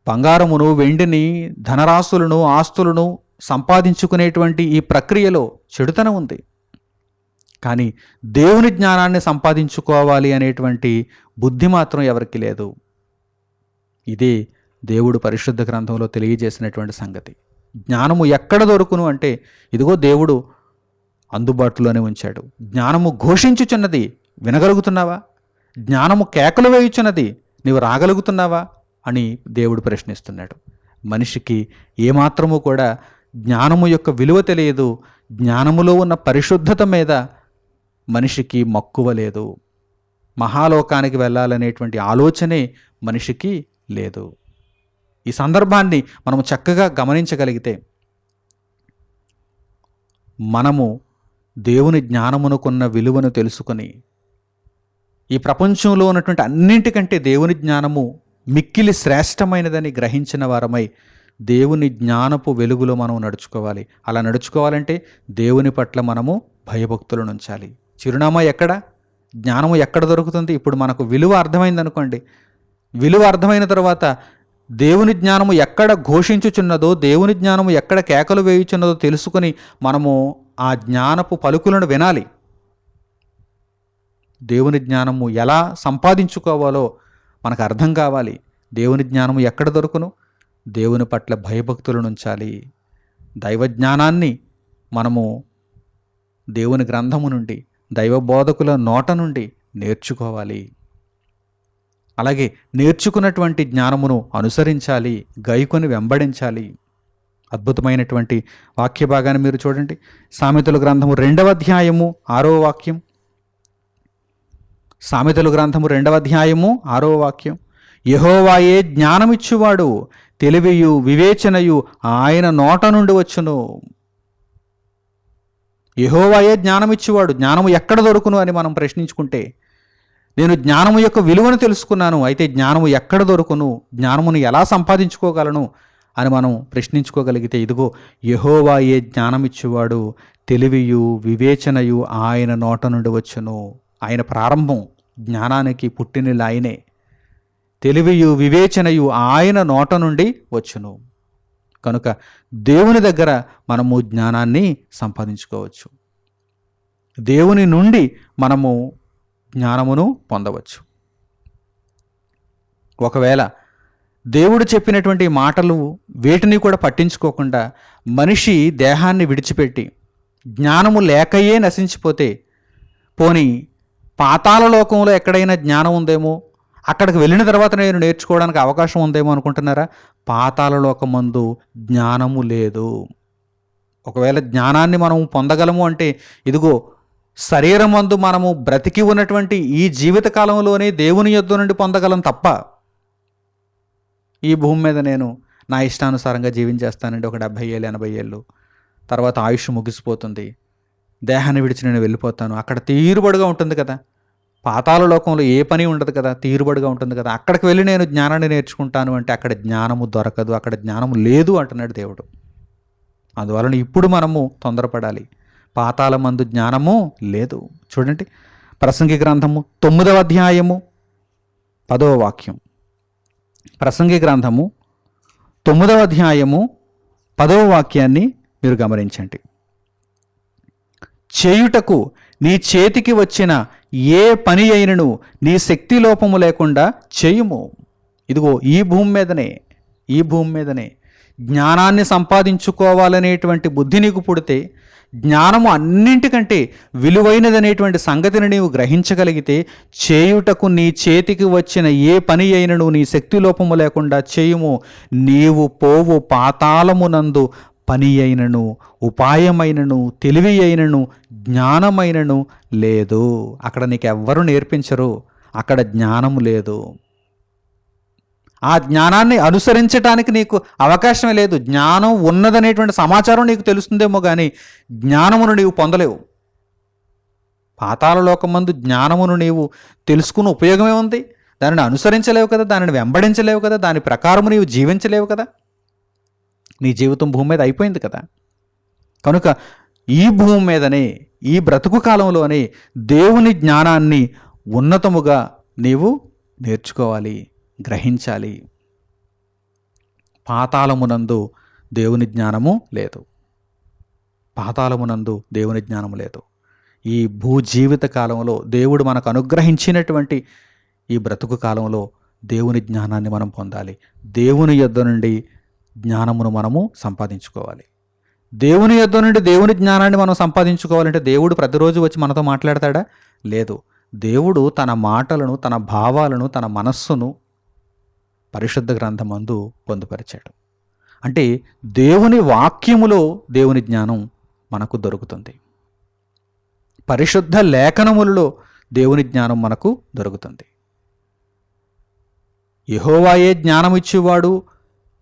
బంగారమును, వెండిని, ధనరాశులను, ఆస్తులను సంపాదించుకునేటువంటి ఈ ప్రక్రియలో చెడుతనం ఉంది. కానీ దేవుని జ్ఞానాన్ని సంపాదించుకోవాలి అనేటువంటి బుద్ధి మాత్రం ఎవరికి లేదు. ఇదే దేవుడు పరిశుద్ధ గ్రంథంలో తెలియజేసినటువంటి సంగతి. జ్ఞానము ఎక్కడ దొరుకును అంటే ఇదిగో దేవుడు అందుబాటులోనే ఉంచాడు. జ్ఞానము ఘోషించుచున్నది, వినగలుగుతున్నావా? జ్ఞానము కేకలు వేయుచున్నది, నీవు రాగలుగుతున్నావా అని దేవుడు ప్రశ్నిస్తున్నాడు. మనిషికి ఏమాత్రము కూడా జ్ఞానము యొక్క విలువ తెలియదు. జ్ఞానములో ఉన్న పరిశుద్ధత మీద మనిషికి మక్కువ లేదు. మహాలోకానికి వెళ్ళాలనేటువంటి ఆలోచనే మనిషికి లేదు. ఈ సందర్భాన్ని మనం చక్కగా గమనించగలిగితే మనము దేవుని జ్ఞానమునకున్న విలువను తెలుసుకొని ఈ ప్రపంచంలో ఉన్నటువంటి అన్నింటికంటే దేవుని జ్ఞానము మిక్కిలి శ్రేష్టమైనదని గ్రహించిన వారమై దేవుని జ్ఞానపు వెలుగులో మనం నడుచుకోవాలి. అలా నడుచుకోవాలంటే దేవుని పట్ల మనము భయభక్తులను ఉంచాలి. చిరునామా ఎక్కడ? జ్ఞానము ఎక్కడ దొరుకుతుంది? ఇప్పుడు మనకు విలువ అర్థమైంది అనుకోండి. విలువ అర్థమైన తర్వాత దేవుని జ్ఞానము ఎక్కడ ఘోషించుచున్నదో, దేవుని జ్ఞానము ఎక్కడ కేకలు వేయుచున్నదో తెలుసుకొని మనము ఆ జ్ఞానపు పలుకులను వినాలి. దేవుని జ్ఞానము ఎలా సంపాదించుకోవాలో మనకు అర్థం కావాలి. దేవుని జ్ఞానము ఎక్కడ దొరుకును? దేవుని పట్ల భయభక్తులను ఉంచాలి. దైవ జ్ఞానాన్ని మనము దేవుని గ్రంథము నుండి, దైవ బోధకుల నోట నుండి నేర్చుకోవాలి. అలాగే నేర్చుకున్నటువంటి జ్ఞానమును అనుసరించాలి, గైకొని వెంబడించాలి. అద్భుతమైనటువంటి వాక్య భాగాన్ని మీరు చూడండి. సామెతల గ్రంథము 2వ అధ్యాయము 6వ వాక్యం. సామెతల గ్రంథము 2వ అధ్యాయము 6వ వాక్యం. యెహోవాయే జ్ఞానమిచ్చువాడు, తెలివియు వివేచనయు ఆయన నోట నుండి వచ్చును. యెహోవాయే జ్ఞానమిచ్చువాడు. జ్ఞానము ఎక్కడ దొరుకును అని మనం ప్రశ్నించుకుంటే, నేను జ్ఞానము యొక్క విలువను తెలుసుకున్నాను, అయితే జ్ఞానము ఎక్కడ దొరుకును, జ్ఞానమును ఎలా సంపాదించుకోగలను అని మనం ప్రశ్నించుకోగలిగితే, ఇదిగో యెహోవాయే జ్ఞానమిచ్చువాడు, తెలివియు వివేచనయు ఆయన నోట నుండి వచ్చును. ఆయన ప్రారంభం, జ్ఞానానికి పుట్టినిల్లు ఆయనే. తెలివియు వివేచనయు ఆయన నోట నుండి వచ్చును. కనుక దేవుని దగ్గర మనము జ్ఞానాన్ని సంపాదించుకోవచ్చు. దేవుని నుండి మనము జ్ఞానమును పొందవచ్చు. ఒకవేళ దేవుడు చెప్పినటువంటి మాటలు వేటిని కూడా పట్టించుకోకుండా మనిషి దేహాన్ని విడిచిపెట్టి జ్ఞానము లేకయే నశించిపోతే, పోనీ పాతాళ లోకంలో ఎక్కడైనా జ్ఞానం ఉందేమో, అక్కడికి వెళ్ళిన తర్వాత నేను నేర్చుకోవడానికి అవకాశం ఉందేమో అనుకుంటున్నారా? పాతాళ లోకమందు జ్ఞానము లేదు. ఒకవేళ జ్ఞానాన్ని మనం పొందగలము అంటే, ఇదిగో శరీరమందు మనము బ్రతికి ఉన్నటువంటి ఈ జీవిత కాలంలోనే దేవుని యొద్ద నుండి పొందగలం తప్ప, ఈ భూమి మీద నేను నా ఇష్టానుసారంగా జీవించేస్తానండి ఒక 70 ఏళ్ళు 80 ఏళ్ళు, తర్వాత ఆయుష్ ముగిసిపోతుంది, దేహాన్ని విడిచి నేను వెళ్ళిపోతాను, అక్కడ తీరుబడిగా ఉంటుంది కదా, పాతాళ లోకంలో ఏ పని ఉండదు కదా, తీరుబడిగా ఉంటుంది కదా, అక్కడికి వెళ్ళి నేను జ్ఞానాన్ని నేర్చుకుంటాను అంటే అక్కడ జ్ఞానము దొరకదు, అక్కడ జ్ఞానము లేదు అంటున్నాడు దేవుడు. అందువలన ఇప్పుడు మనము తొందరపడాలి. పాతాళమందు జ్ఞానము లేదు. చూడండి, ప్రసంగి గ్రంథము 9వ అధ్యాయము 10వ వాక్యం. ప్రసంగి గ్రంథము 9వ అధ్యాయము 10వ వాక్యాన్ని మీరు గమనించండి. చేయుటకు నీ చేతికి వచ్చిన ఏ పని అయినను నీ శక్తి లోపము లేకుండా చేయుము. ఇదిగో ఈ భూమి మీదనే జ్ఞానాన్ని సంపాదించుకోవాలనేటువంటి బుద్ధి నీకు పుడితే, జ్ఞానము అన్నింటికంటే విలువైనదనేటువంటి సంగతిని నీవు గ్రహించగలిగితే, చేయుటకు నీ చేతికి వచ్చిన ఏ పని అయినను నీ శక్తి లోపము లేకుండా చేయుము. నీవు పోవు పాతాళమునందు పని అయినను, ఉపాయమైనను, తెలివి అయినను, జ్ఞానమైనను లేదు. అక్కడ నీకెవ్వరూ నేర్పించరు, అక్కడ జ్ఞానము లేదు. ఆ జ్ఞానాన్ని అనుసరించడానికి నీకు అవకాశమే లేదు. జ్ఞానం ఉన్నదనేటువంటి సమాచారం నీకు తెలుస్తుందేమో కానీ జ్ఞానమును నీవు పొందలేవు. పాతాళ లోకమందు జ్ఞానమును నీవు తెలుసుకున్న ఉపయోగమే ఉంది? దానిని అనుసరించలేవు కదా, దానిని వెంబడించలేవు కదా, దాని ప్రకారము నీవు జీవించలేవు కదా. నీ జీవితం భూమి మీద అయిపోయింది కదా. కనుక ఈ భూమి మీదనే, ఈ బ్రతుకు కాలంలోనే దేవుని జ్ఞానాన్ని ఉన్నతముగా నీవు నేర్చుకోవాలి, గ్రహించాలి. పాతాళమునందు దేవుని జ్ఞానము లేదు. పాతాళమునందు దేవుని జ్ఞానము లేదు. ఈ భూజీవిత కాలంలో దేవుడు మనకు అనుగ్రహించినటువంటి ఈ బ్రతుకు కాలంలో దేవుని జ్ఞానాన్ని మనం పొందాలి. దేవుని యొద్ద నుండి జ్ఞానమును మనము సంపాదించుకోవాలి. దేవుని యొద్ద నుండి దేవుని జ్ఞానాన్ని మనం సంపాదించుకోవాలంటే దేవుడు ప్రతిరోజు వచ్చి మనతో మాట్లాడతాడా? లేదు. దేవుడు తన మాటలను, తన భావాలను, తన మనస్సును పరిశుద్ధ గ్రంథమందు పొందుపరిచాడు. అంటే దేవుని వాక్యములో దేవుని జ్ఞానం మనకు దొరుకుతుంది. పరిశుద్ధ లేఖనములలో దేవుని జ్ఞానం మనకు దొరుకుతుంది. యెహోవాయే జ్ఞానమిచ్చువాడు,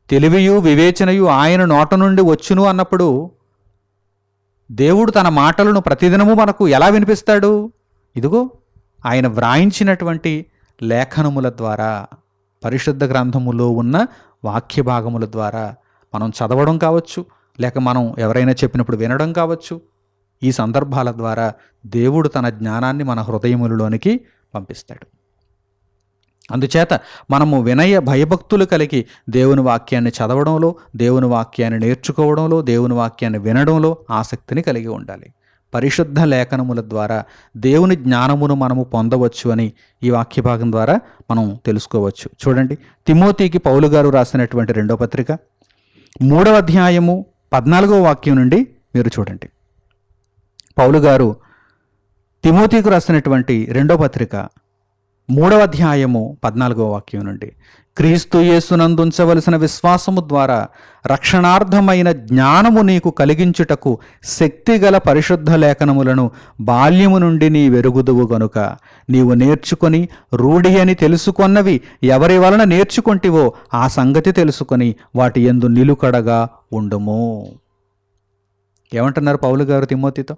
తెలివియు వివేచనయు ఆయన నోట నుండి వచ్చును అన్నప్పుడు దేవుడు తన మాటలను ప్రతిదినము మనకు ఎలా వినిపిస్తాడు? ఇదిగో ఆయన వ్రాయించినటువంటి లేఖనముల ద్వారా, పరిశుద్ధ గ్రంథములో ఉన్న వాక్య భాగముల ద్వారా మనం చదవడం కావచ్చు, లేక మనం ఎవరైనా చెప్పినప్పుడు వినడం కావచ్చు. ఈ సందర్భాల ద్వారా దేవుడు తన జ్ఞానాన్ని మన హృదయములలోనికి పంపిస్తాడు. అందుచేత మనము వినయ భయభక్తులు కలిగి దేవుని వాక్యాన్ని చదవడంలో, దేవుని వాక్యాన్ని నేర్చుకోవడంలో, దేవుని వాక్యాన్ని వినడంలో ఆసక్తిని కలిగి ఉండాలి. పరిశుద్ధ లేఖనముల ద్వారా దేవుని జ్ఞానమును మనము పొందవచ్చు అని ఈ వాక్య భాగం ద్వారా మనం తెలుసుకోవచ్చు. చూడండి, తిమోతికి పౌలు గారు రాసినటువంటి 2వ పత్రిక 3వ అధ్యాయము 14వ వాక్యం నుండి మీరు చూడండి. పౌలు గారు తిమోతికి రాసినటువంటి 2వ పత్రిక 3వ అధ్యాయము 14వ వాక్యం నుండి, క్రీస్తు యేసునందుంచవలసిన విశ్వాసము ద్వారా రక్షణార్థమైన జ్ఞానము నీకు కలిగించుటకు శక్తిగల పరిశుద్ధ లేఖనములను బాల్యము నుండి నీ వెరుగుదువు గనుక నీవు నేర్చుకొని రూఢి అని తెలుసుకొన్నవి ఎవరి వలన నేర్చుకొంటివో ఆ సంగతి తెలుసుకొని వాటి యందు నిలుకడగా ఉండుము. ఏమంటున్నారు పౌలు గారు తిమోతితో?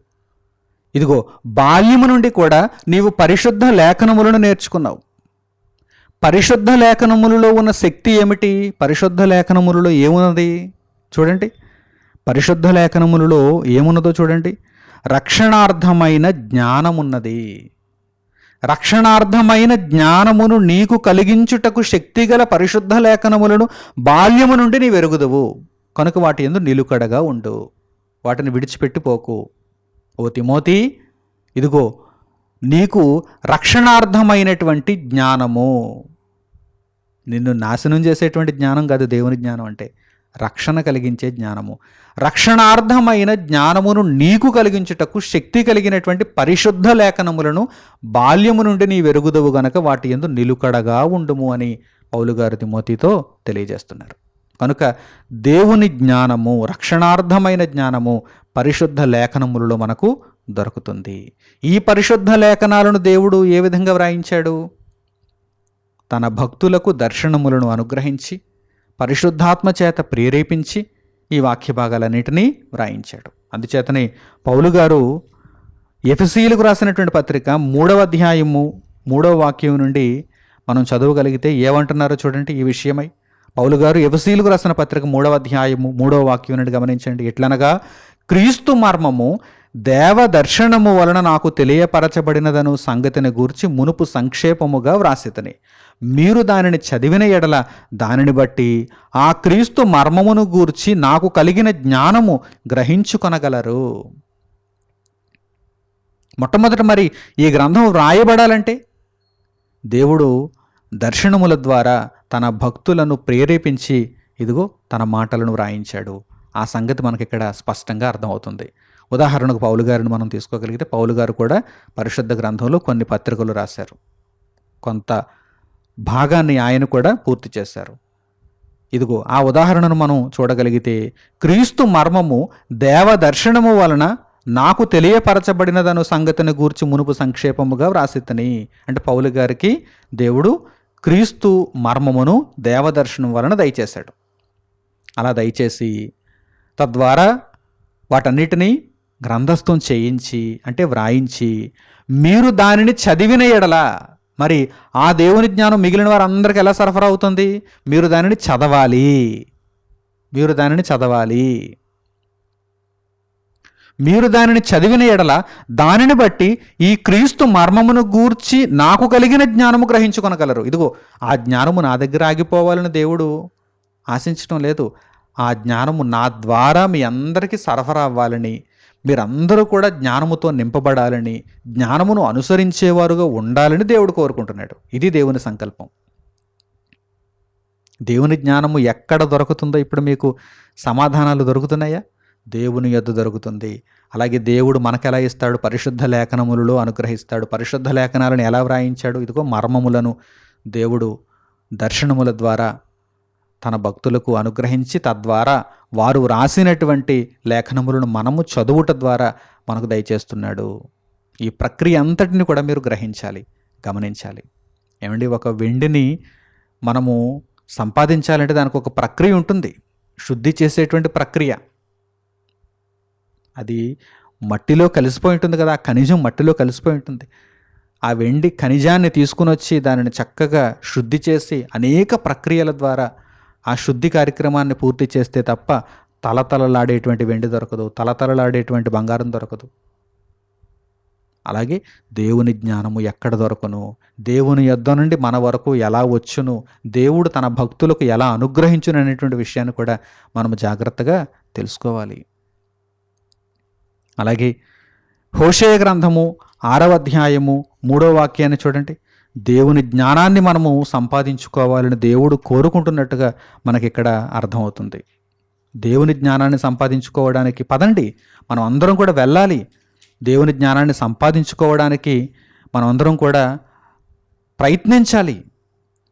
ఇదిగో, బాల్యము నుండి కూడా నీవు పరిశుద్ధ లేఖనములను నేర్చుకున్నావు. పరిశుద్ధ లేఖనములలో ఉన్న శక్తి ఏమిటి? పరిశుద్ధ లేఖనములలో ఏమున్నది చూడండి. పరిశుద్ధ లేఖనములలో ఏమున్నదో చూడండి. రక్షణార్థమైన జ్ఞానమున్నది. రక్షణార్థమైన జ్ఞానమును నీకు కలిగించుటకు శక్తిగల పరిశుద్ధ లేఖనములను బాల్యము నుండి నీ వెరుగుదువు కనుక వాటి యందు నిలుకడగా ఉండు, వాటిని విడిచిపెట్టిపోకు. ఓ తిమోతి, ఇదిగో నీకు రక్షణార్థమైనటువంటి జ్ఞానము, నిన్ను నాశనం చేసేటువంటి జ్ఞానం కాదు దేవుని జ్ఞానం అంటే, రక్షణ కలిగించే జ్ఞానము. రక్షణార్థమైన జ్ఞానమును నీకు కలిగించుటకు శక్తి కలిగినటువంటి పరిశుద్ధ లేఖనములను బాల్యము నుండి నీ వెరుగుదవు గనక వాటి యందు నిలుకడగా ఉండుము అని పౌలు గారు తిమోతితో తెలియజేస్తున్నారు. కనుక దేవుని జ్ఞానము, రక్షణార్థమైన జ్ఞానము పరిశుద్ధ లేఖనములలో మనకు దొరుకుతుంది. ఈ పరిశుద్ధ లేఖనాలను దేవుడు ఏ విధంగా వ్రాయించాడు? తన భక్తులకు దర్శనములను అనుగ్రహించి పరిశుద్ధాత్మ చేత ప్రేరేపించి ఈ వాక్య భాగాలన్నిటినీ వ్రాయించాడు. అందుచేతనే పౌలు గారు ఎఫెసీయులకు రాసినటువంటి పత్రిక 3వ అధ్యాయము 3వ వాక్యం నుండి మనం చదవగలిగితే ఏమంటున్నారో చూడండి. ఈ విషయమై పౌలు గారు ఎఫెసీయులకు రాసిన పత్రిక 3వ అధ్యాయము 3వ వాక్యం నుండి గమనించండి. ఎట్లనగా, క్రీస్తు మర్మము దేవ దర్శనము వలన నాకు తెలియపరచబడినదను సంగతిని గూర్చి మునుపు సంక్షేపముగా వ్రాసితని మీరు దానిని చదివిన ఎడల దానిని బట్టి ఆ క్రీస్తు మర్మమును గూర్చి నాకు కలిగిన జ్ఞానము గ్రహించుకొనగలరు. మొట్టమొదట మరి ఈ గ్రంథం వ్రాయబడాలంటే దేవుడు దర్శనముల ద్వారా తన భక్తులను ప్రేరేపించి ఇదిగో తన మాటలను వ్రాయించాడు. ఆ సంగతి మనకి ఇక్కడ స్పష్టంగా అర్థమవుతుంది. ఉదాహరణకు పౌలు గారిని మనం తీసుకోగలిగితే పౌలు గారు కూడా పరిశుద్ధ గ్రంథంలో కొన్ని పత్రికలు రాశారు. కొంత భాగాన్ని ఆయన కూడా పూర్తి చేశారు. ఇదిగో ఆ ఉదాహరణను మనం చూడగలిగితే, క్రీస్తు మర్మము దేవ దర్శనము వలన నాకు తెలియపరచబడినదను సంగతిని గూర్చి మునుపు సంక్షేపముగా వ్రాసితని. అంటే పౌలు గారికి దేవుడు క్రీస్తు మర్మమును దేవదర్శనం వలన దయచేశాడు. అలా దయచేసి తద్వారా వాటన్నిటినీ గ్రంథస్థం చేయించి, అంటే వ్రాయించి, మీరు దానిని చదివిన ఎడల, మరి ఆ దేవుని జ్ఞానం మిగిలిన వారందరికీ ఎలా సరఫరా అవుతుంది? మీరు దానిని చదవాలి. మీరు దానిని చదవాలి. మీరు దానిని చదివిన ఎడల దానిని బట్టి ఈ క్రీస్తు మర్మమును గూర్చి నాకు కలిగిన జ్ఞానము గ్రహించుకొనగలరు. ఇదిగో ఆ జ్ఞానము నా దగ్గర ఆగిపోవాలని దేవుడు ఆశించడం లేదు. ఆ జ్ఞానము నా ద్వారా మీ అందరికీ సరఫరా అవ్వాలని, మీరందరూ కూడా జ్ఞానముతో నింపబడాలని, జ్ఞానమును అనుసరించేవారుగా ఉండాలని దేవుడు కోరుకుంటున్నాడు. ఇది దేవుని సంకల్పం. దేవుని జ్ఞానము ఎక్కడ దొరుకుతుందో ఇప్పుడు మీకు సమాధానాలు దొరుకుతున్నాయా? దేవుని యొద్ద దొరుకుతుంది. అలాగే దేవుడు మనకెలా ఇస్తాడు? పరిశుద్ధ లేఖనములలో అనుగ్రహిస్తాడు. పరిశుద్ధ లేఖనాలను ఎలా వ్రాయించాడు? ఇదిగో మర్మములను దేవుడు దర్శనముల ద్వారా తన భక్తులకు అనుగ్రహించి, తద్వారా వారు రాసినటువంటి లేఖనములను మనము చదువుట ద్వారా మనకు దయచేస్తున్నాడు. ఈ ప్రక్రియ అంతటిని కూడా మీరు గ్రహించాలి, గమనించాలి. ఏమండి, ఒక వెండిని మనము సంపాదించాలంటే దానికి ఒక ప్రక్రియ ఉంటుంది, శుద్ధి చేసేటువంటి ప్రక్రియ. అది మట్టిలో కలిసిపోయి ఉంటుంది కదా, ఆ ఖనిజం మట్టిలో కలిసిపోయి ఉంటుంది. ఆ వెండి ఖనిజాన్ని తీసుకుని వచ్చి దానిని చక్కగా శుద్ధి చేసి అనేక ప్రక్రియల ద్వారా ఆ శుద్ధి కార్యక్రమాన్ని పూర్తి చేస్తే తప్ప తలతలలాడేటువంటి వెండి దొరకదు, తలతలలాడేటువంటి బంగారం దొరకదు. అలాగే దేవుని జ్ఞానము ఎక్కడ దొరకను, దేవుని యొద్ద నుండి మన వరకు ఎలా వచ్చును, దేవుడు తన భక్తులకు ఎలా అనుగ్రహించును అనేటువంటి విషయాన్ని కూడా మనము జాగ్రత్తగా తెలుసుకోవాలి. అలాగే హోషేయ గ్రంథము 6వ అధ్యాయము 3వ వాక్యాన్ని చూడండి. దేవుని జ్ఞానాన్ని మనము సంపాదించుకోవాలని దేవుడు కోరుకుంటున్నట్టుగా మనకిక్కడ అర్థమవుతుంది. దేవుని జ్ఞానాన్ని సంపాదించుకోవడానికి పదండి, మనం అందరం కూడా వెళ్ళాలి. దేవుని జ్ఞానాన్ని సంపాదించుకోవడానికి మనం అందరం కూడా ప్రయత్నించాలి.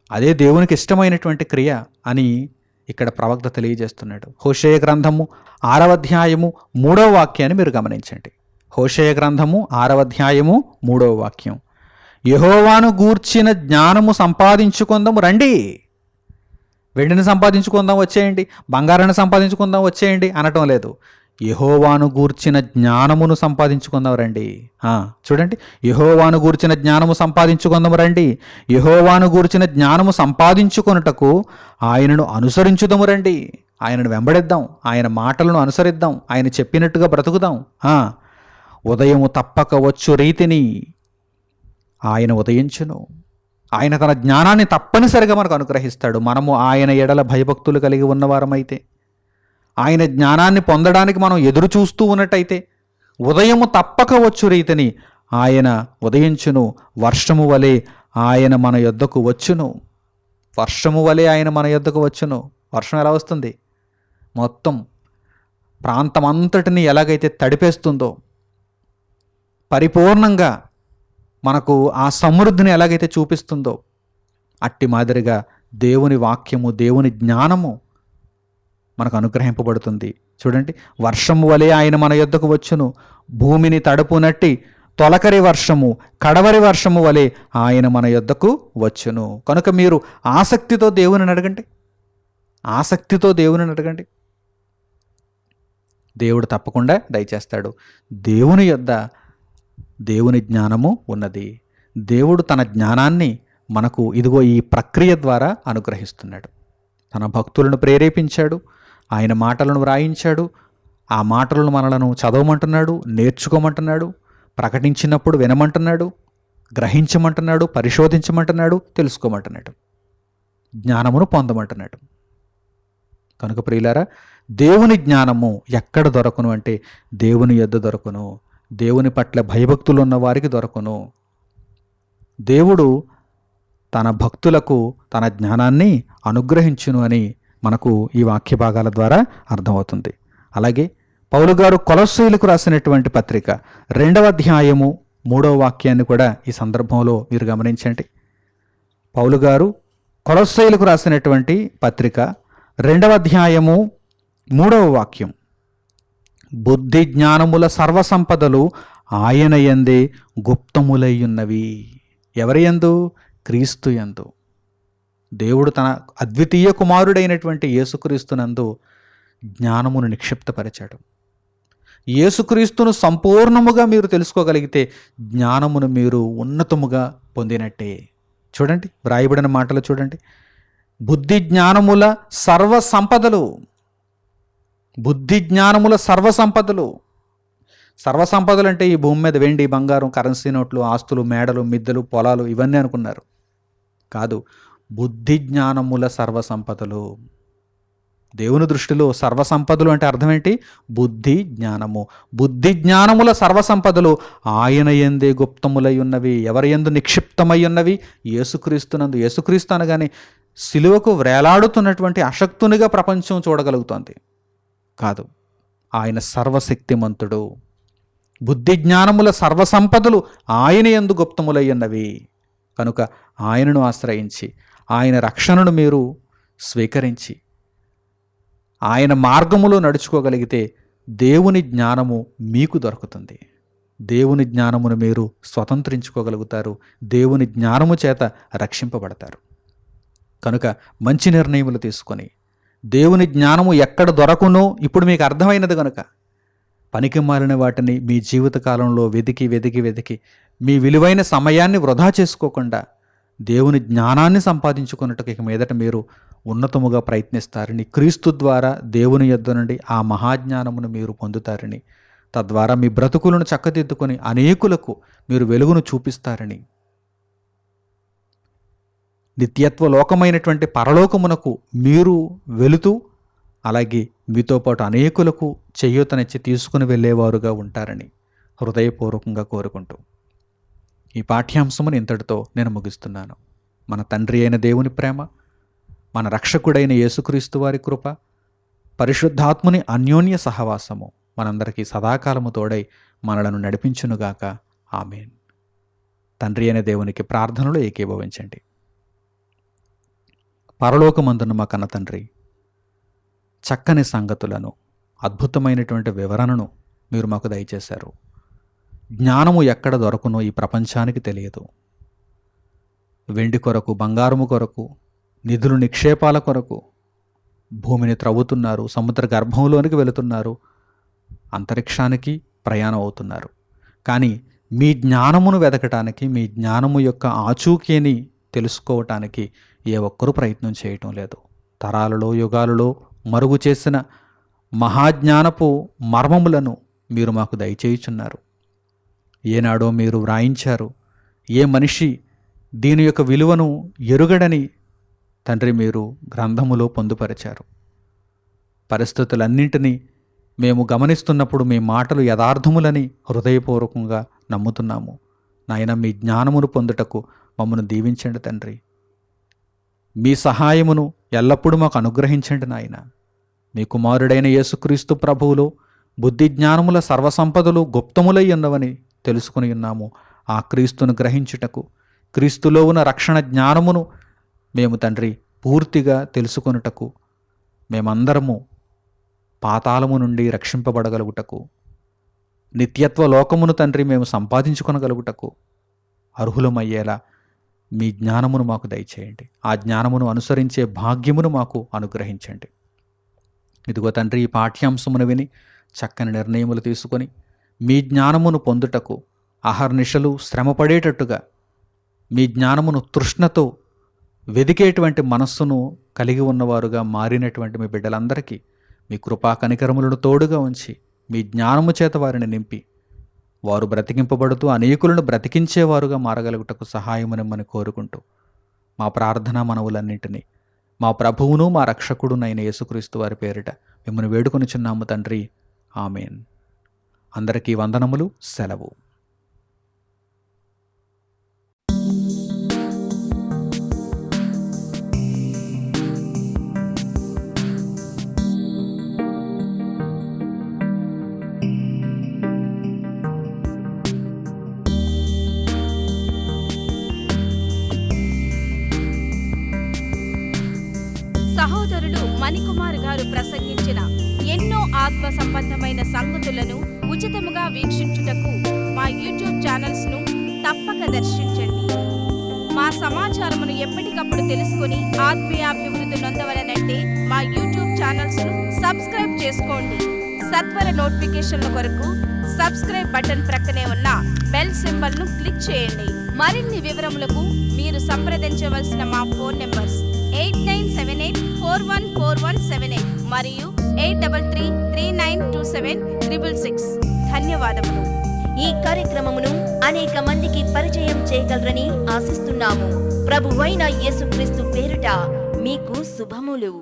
అదే దేవునికి ఇష్టమైనటువంటి క్రియ అని ఇక్కడ ప్రవక్త తెలియజేస్తున్నాడు. హోషేయ గ్రంథము 6వ అధ్యాయము 3వ వాక్యాన్ని మీరు గమనించండి. హోషేయ గ్రంథము 6వ అధ్యాయము 3వ వాక్యం, యెహోవాను గూర్చిన జ్ఞానము సంపాదించుకుందాము రండి. వెండిని సంపాదించుకుందాం వచ్చేయండి, బంగారాన్ని సంపాదించుకుందాం వచ్చేయండి అనటం లేదు. యెహోవాను గూర్చిన జ్ఞానమును సంపాదించుకుందాం రండి. చూడండి, యెహోవాను గూర్చిన జ్ఞానము సంపాదించుకుందాము రండి. యెహోవాను గూర్చిన జ్ఞానము సంపాదించుకొనుటకు ఆయనను అనుసరించుదాము రండి. ఆయనను వెంబడిద్దాం, ఆయన మాటలను అనుసరిద్దాం, ఆయన చెప్పినట్టుగా బ్రతుకుదాం. ఉదయము తప్పక వచ్చు రీతిని ఆయన ఉదయించును. ఆయన తన జ్ఞానాన్ని తప్పనిసరిగా మనకు అనుగ్రహిస్తాడు. మనము ఆయన ఎడల భయభక్తులు కలిగి ఉన్నవారమైతే, ఆయన జ్ఞానాన్ని పొందడానికి మనం ఎదురు చూస్తూ ఉన్నట్టయితే, ఉదయము తప్పక వచ్చు రీతిని ఆయన ఉదయించును. వర్షము వలె ఆయన మన యొద్దకు వచ్చును. వర్షము వలె ఆయన మన యొద్దకు వచ్చును. వర్షం ఎలా వస్తుంది? మొత్తం ప్రాంతమంతటిని ఎలాగైతే తడిపేస్తుందో, పరిపూర్ణంగా మనకు ఆ సమృద్ధిని ఎలాగైతే చూపిస్తుందో, అట్టి మాదిరిగా దేవుని వాక్యము, దేవుని జ్ఞానము మనకు అనుగ్రహింపబడుతుంది. చూడండి, వర్షము వలె ఆయన మన యొద్దకు వచ్చును. భూమిని తడుపునట్టి తొలకరి వర్షము, కడవరి వర్షము వలె ఆయన మన యొద్దకు వచ్చును. కనుక మీరు ఆసక్తితో దేవుని అడగండి, ఆసక్తితో దేవుని అడగండి. దేవుడు తప్పకుండా దయచేస్తాడు. దేవుని యొద్ద దేవుని జ్ఞానము ఉన్నది. దేవుడు తన జ్ఞానాన్ని మనకు ఇదిగో ఈ ప్రక్రియ ద్వారా అనుగ్రహిస్తున్నాడు. తన భక్తులను ప్రేరేపించాడు, ఆయన మాటలను వ్రాయించాడు. ఆ మాటలను మనలను చదవమంటున్నాడు, నేర్చుకోమంటున్నాడు, ప్రకటించినప్పుడు వినమంటున్నాడు, గ్రహించమంటున్నాడు, పరిశోధించమంటున్నాడు, తెలుసుకోమంటున్నాడు, జ్ఞానమును పొందమంటున్నాడు. కనుక ప్రియులారా, దేవుని జ్ఞానము ఎక్కడ దొరకను అంటే దేవుని యొద్ద దొరకను. దేవుని పట్ల భయభక్తులు ఉన్న వారికి దొరకను. దేవుడు తన భక్తులకు తన జ్ఞానాన్ని అనుగ్రహించును అని మనకు ఈ వాక్య భాగాల ద్వారా అర్థమవుతుంది. అలాగే పౌలు గారు కొలస్సీయులకు రాసినటువంటి పత్రిక 2వ అధ్యాయము 3వ వాక్యాన్ని కూడా ఈ సందర్భంలో మీరు గమనించండి. పౌలు గారు కొలస్సీయులకు రాసినటువంటి పత్రిక 2వ అధ్యాయము 3వ వాక్యం, బుద్ధి జ్ఞానముల సర్వసంపదలు ఆయన యందే గుప్తములయ్యున్నవి. ఎవరి యందు? క్రీస్తు యందు. దేవుడు తన అద్వితీయ కుమారుడైనటువంటి యేసుక్రీస్తునందు జ్ఞానమును నిక్షిప్తపరిచాడు. యేసుక్రీస్తును సంపూర్ణముగా మీరు తెలుసుకోగలిగితే జ్ఞానమును మీరు ఉన్నతముగా పొందినట్టే. చూడండి, వ్రాయబడిన మాటలు చూడండి, బుద్ధి జ్ఞానముల సర్వసంపదలు. బుద్ధి జ్ఞానముల సర్వసంపదలు. సర్వసంపదలు అంటే ఈ భూమి మీద వెండి, బంగారం, కరెన్సీ నోట్లు, ఆస్తులు, మేడలు, మిద్దెలు, పొలాలు ఇవన్నీ అనుకున్నారు. కాదు, బుద్ధి జ్ఞానముల సర్వసంపదలు. దేవుని దృష్టిలో సర్వసంపదలు అంటే అర్థం ఏంటి? బుద్ధి జ్ఞానము. బుద్ధి జ్ఞానముల సర్వసంపదలు ఆయన యందే గుప్తములై ఉన్నవి. ఎవరి యందు నిక్షిప్తమై ఉన్నవి? యేసుక్రీస్తునందు. యేసుక్రీస్తు అనగానే సిలువకు వేలాడుతున్నటువంటి అశక్తునిగా ప్రపంచం చూడగలుగుతోంది. కాదు, ఆయన సర్వశక్తిమంతుడు. బుద్ధి జ్ఞానముల సర్వసంపదలు ఆయన యందు గుప్తములై ఉన్నవి. కనుక ఆయనను ఆశ్రయించి, ఆయన రక్షణను మీరు స్వీకరించి, ఆయన మార్గములో నడుచుకోగలిగితే దేవుని జ్ఞానము మీకు దొరుకుతుంది. దేవుని జ్ఞానమును మీరు స్వతంత్రించుకోగలుగుతారు. దేవుని జ్ఞానము చేత రక్షింపబడతారు. కనుక మంచి నిర్ణయములు తీసుకొని దేవుని జ్ఞానము ఎక్కడ దొరకునో ఇప్పుడు మీకు అర్థమైనది కనుక పనికిమాలిన వాటిని మీ జీవితకాలంలో వెతికి వెతికి వెతికి మీ విలువైన సమయాన్ని వృధా చేసుకోకుండా దేవుని జ్ఞానాన్ని సంపాదించుకున్నట్టుకు ఇక మీదట మీరు ఉన్నతముగా ప్రయత్నిస్తారని, క్రీస్తు ద్వారా దేవుని యొద్ద నుండి ఆ మహాజ్ఞానమును మీరు పొందుతారని, తద్వారా మీ బ్రతుకులను చక్కదిద్దుకొని అనేకులకు మీరు వెలుగును చూపిస్తారని, నిత్యత్వ లోకమైనటువంటి పరలోకమునకు మీరు వెళుతూ అలాగే మీతో పాటు అనేకులకు చేయూతనిచ్చి తీసుకుని వెళ్ళేవారుగా ఉంటారని హృదయపూర్వకంగా కోరుకుంటూ ఈ పాఠ్యాంశమును ఇంతటితో నేను ముగిస్తున్నాను. మన తండ్రి అయిన దేవుని ప్రేమ, మన రక్షకుడైన యేసుక్రీస్తు వారి కృప, పరిశుద్ధాత్ముని అన్యోన్య సహవాసము మనందరికీ సదాకాలము తోడై మనలను నడిపించునుగాక. ఆమేన్. తండ్రి అయిన దేవునికి ప్రార్థనలో ఏకీభవించండి. పరలోకమందున మా కన్న తండ్రి, చక్కని సంగతులను, అద్భుతమైనటువంటి వివరణను మీరు మాకు దయచేశారు. జ్ఞానము ఎక్కడ దొరకునో ఈ ప్రపంచానికి తెలియదు. వెండి కొరకు, బంగారము కొరకు, నిధులు నిక్షేపాల కొరకు భూమిని త్రవ్వుతున్నారు, సముద్ర గర్భంలోనికి వెళుతున్నారు, అంతరిక్షానికి ప్రయాణం అవుతున్నారు. కానీ మీ జ్ఞానమును వెతకటానికి, మీ జ్ఞానము యొక్క ఆచూకీని తెలుసుకోవటానికి ఏ ఒక్కరూ ప్రయత్నం చేయటం లేదు. తరాలలో, యుగాలలో మరుగు చేసిన మహాజ్ఞానపు మర్మములను మీరు మాకు దయచేయుచున్నారు. ఏనాడో మీరు వ్రాయించారు. ఏ మనిషి దీని యొక్క విలువను ఎరుగడని తండ్రి మీరు గ్రంథములో పొందుపరిచారు. పరిస్థితులన్నింటినీ మేము గమనిస్తున్నప్పుడు మీ మాటలు యథార్థములని హృదయపూర్వకంగా నమ్ముతున్నాము. నాయన, మీ జ్ఞానమును పొందుటకు మమ్మను దీవించండి తండ్రి. మీ సహాయమును ఎల్లప్పుడూ మాకు అనుగ్రహించండి నాయన. మీ కుమారుడైన యేసుక్రీస్తు ప్రభువులో బుద్ధి జ్ఞానముల సర్వసంపదలు గుప్తములై ఉన్నవని తెలుసుకుని ఉన్నాము. ఆ క్రీస్తును గ్రహించుటకు, క్రీస్తులో ఉన్న రక్షణ జ్ఞానమును మేము తండ్రి పూర్తిగా తెలుసుకొనుటకు, మేమందరము పాతాళము నుండి రక్షింపబడగలుగుటకు, నిత్యత్వ లోకమును తండ్రి మేము సంపాదించుకొనగలుగుటకు అర్హులమయ్యేలా మీ జ్ఞానమును మాకు దయచేయండి. ఆ జ్ఞానమును అనుసరించే భాగ్యమును మాకు అనుగ్రహించండి. ఇదిగో తండ్రి, ఈ పాఠ్యాంశమును విని చక్కని నిర్ణయములు తీసుకొని మీ జ్ఞానమును పొందుటకు అహర్నిశలు శ్రమపడేటట్టుగా, మీ జ్ఞానమును తృష్ణతో వెదికేటువంటి మనస్సును కలిగి ఉన్నవారుగా మారినటువంటి మీ బిడ్డలందరికీ మీ కృపా కనికరములను తోడుగా ఉంచి మీ జ్ఞానము చేత వారిని నింపి వారు బ్రతికింపబడుతూ అనేకులను బ్రతికించేవారుగా మారగలుగుటకు సహాయమునిమ్మని కోరుకుంటూ మా ప్రార్థనా మనవులన్నింటినీ మా ప్రభువును మా రక్షకుడునైన యేసుక్రీస్తు వారి పేరిట మిమ్మల్ని వేడుకొనుచున్నాము తండ్రి. ఆమేన్. అందరికీ వందనములు. సెలవు. సహోదరులు మణికుమార్ గారు ప్రసంగించిన ఎన్నో ఆత్మ సంబంధమైన సంగతులను ఉచితముగా వీక్షించుటకు మా యూట్యూబ్ ఛానల్స్ను తప్పక దర్శించండి. మా సమాచారమును ఎప్పటికప్పుడు తెలుసుకుని ఆత్మీయాభివృద్ధి నొందవలనంటే మా యూట్యూబ్ ఛానల్స్ను సబ్స్క్రైబ్ చేసుకోండి. సత్వర నోటిఫికేషన్ల కొరకు సబ్స్క్రైబ్ బటన్ ప్రక్కనే ఉన్న బెల్ సింబల్ను క్లిక్ చేయండి. మరిన్ని వివరములకు మీరు సంప్రదించవలసిన మా ఫోన్ నెంబర్స్ 8978414178 మరియు 8333927666. ధన్యవాదములు. ఈ కార్యక్రమమును అనేక మందికి పరిచయం చేయగలరని ఆశిస్తున్నాము. ప్రభువైన యేసుక్రీస్తు పేరిట మీకు శుభములు.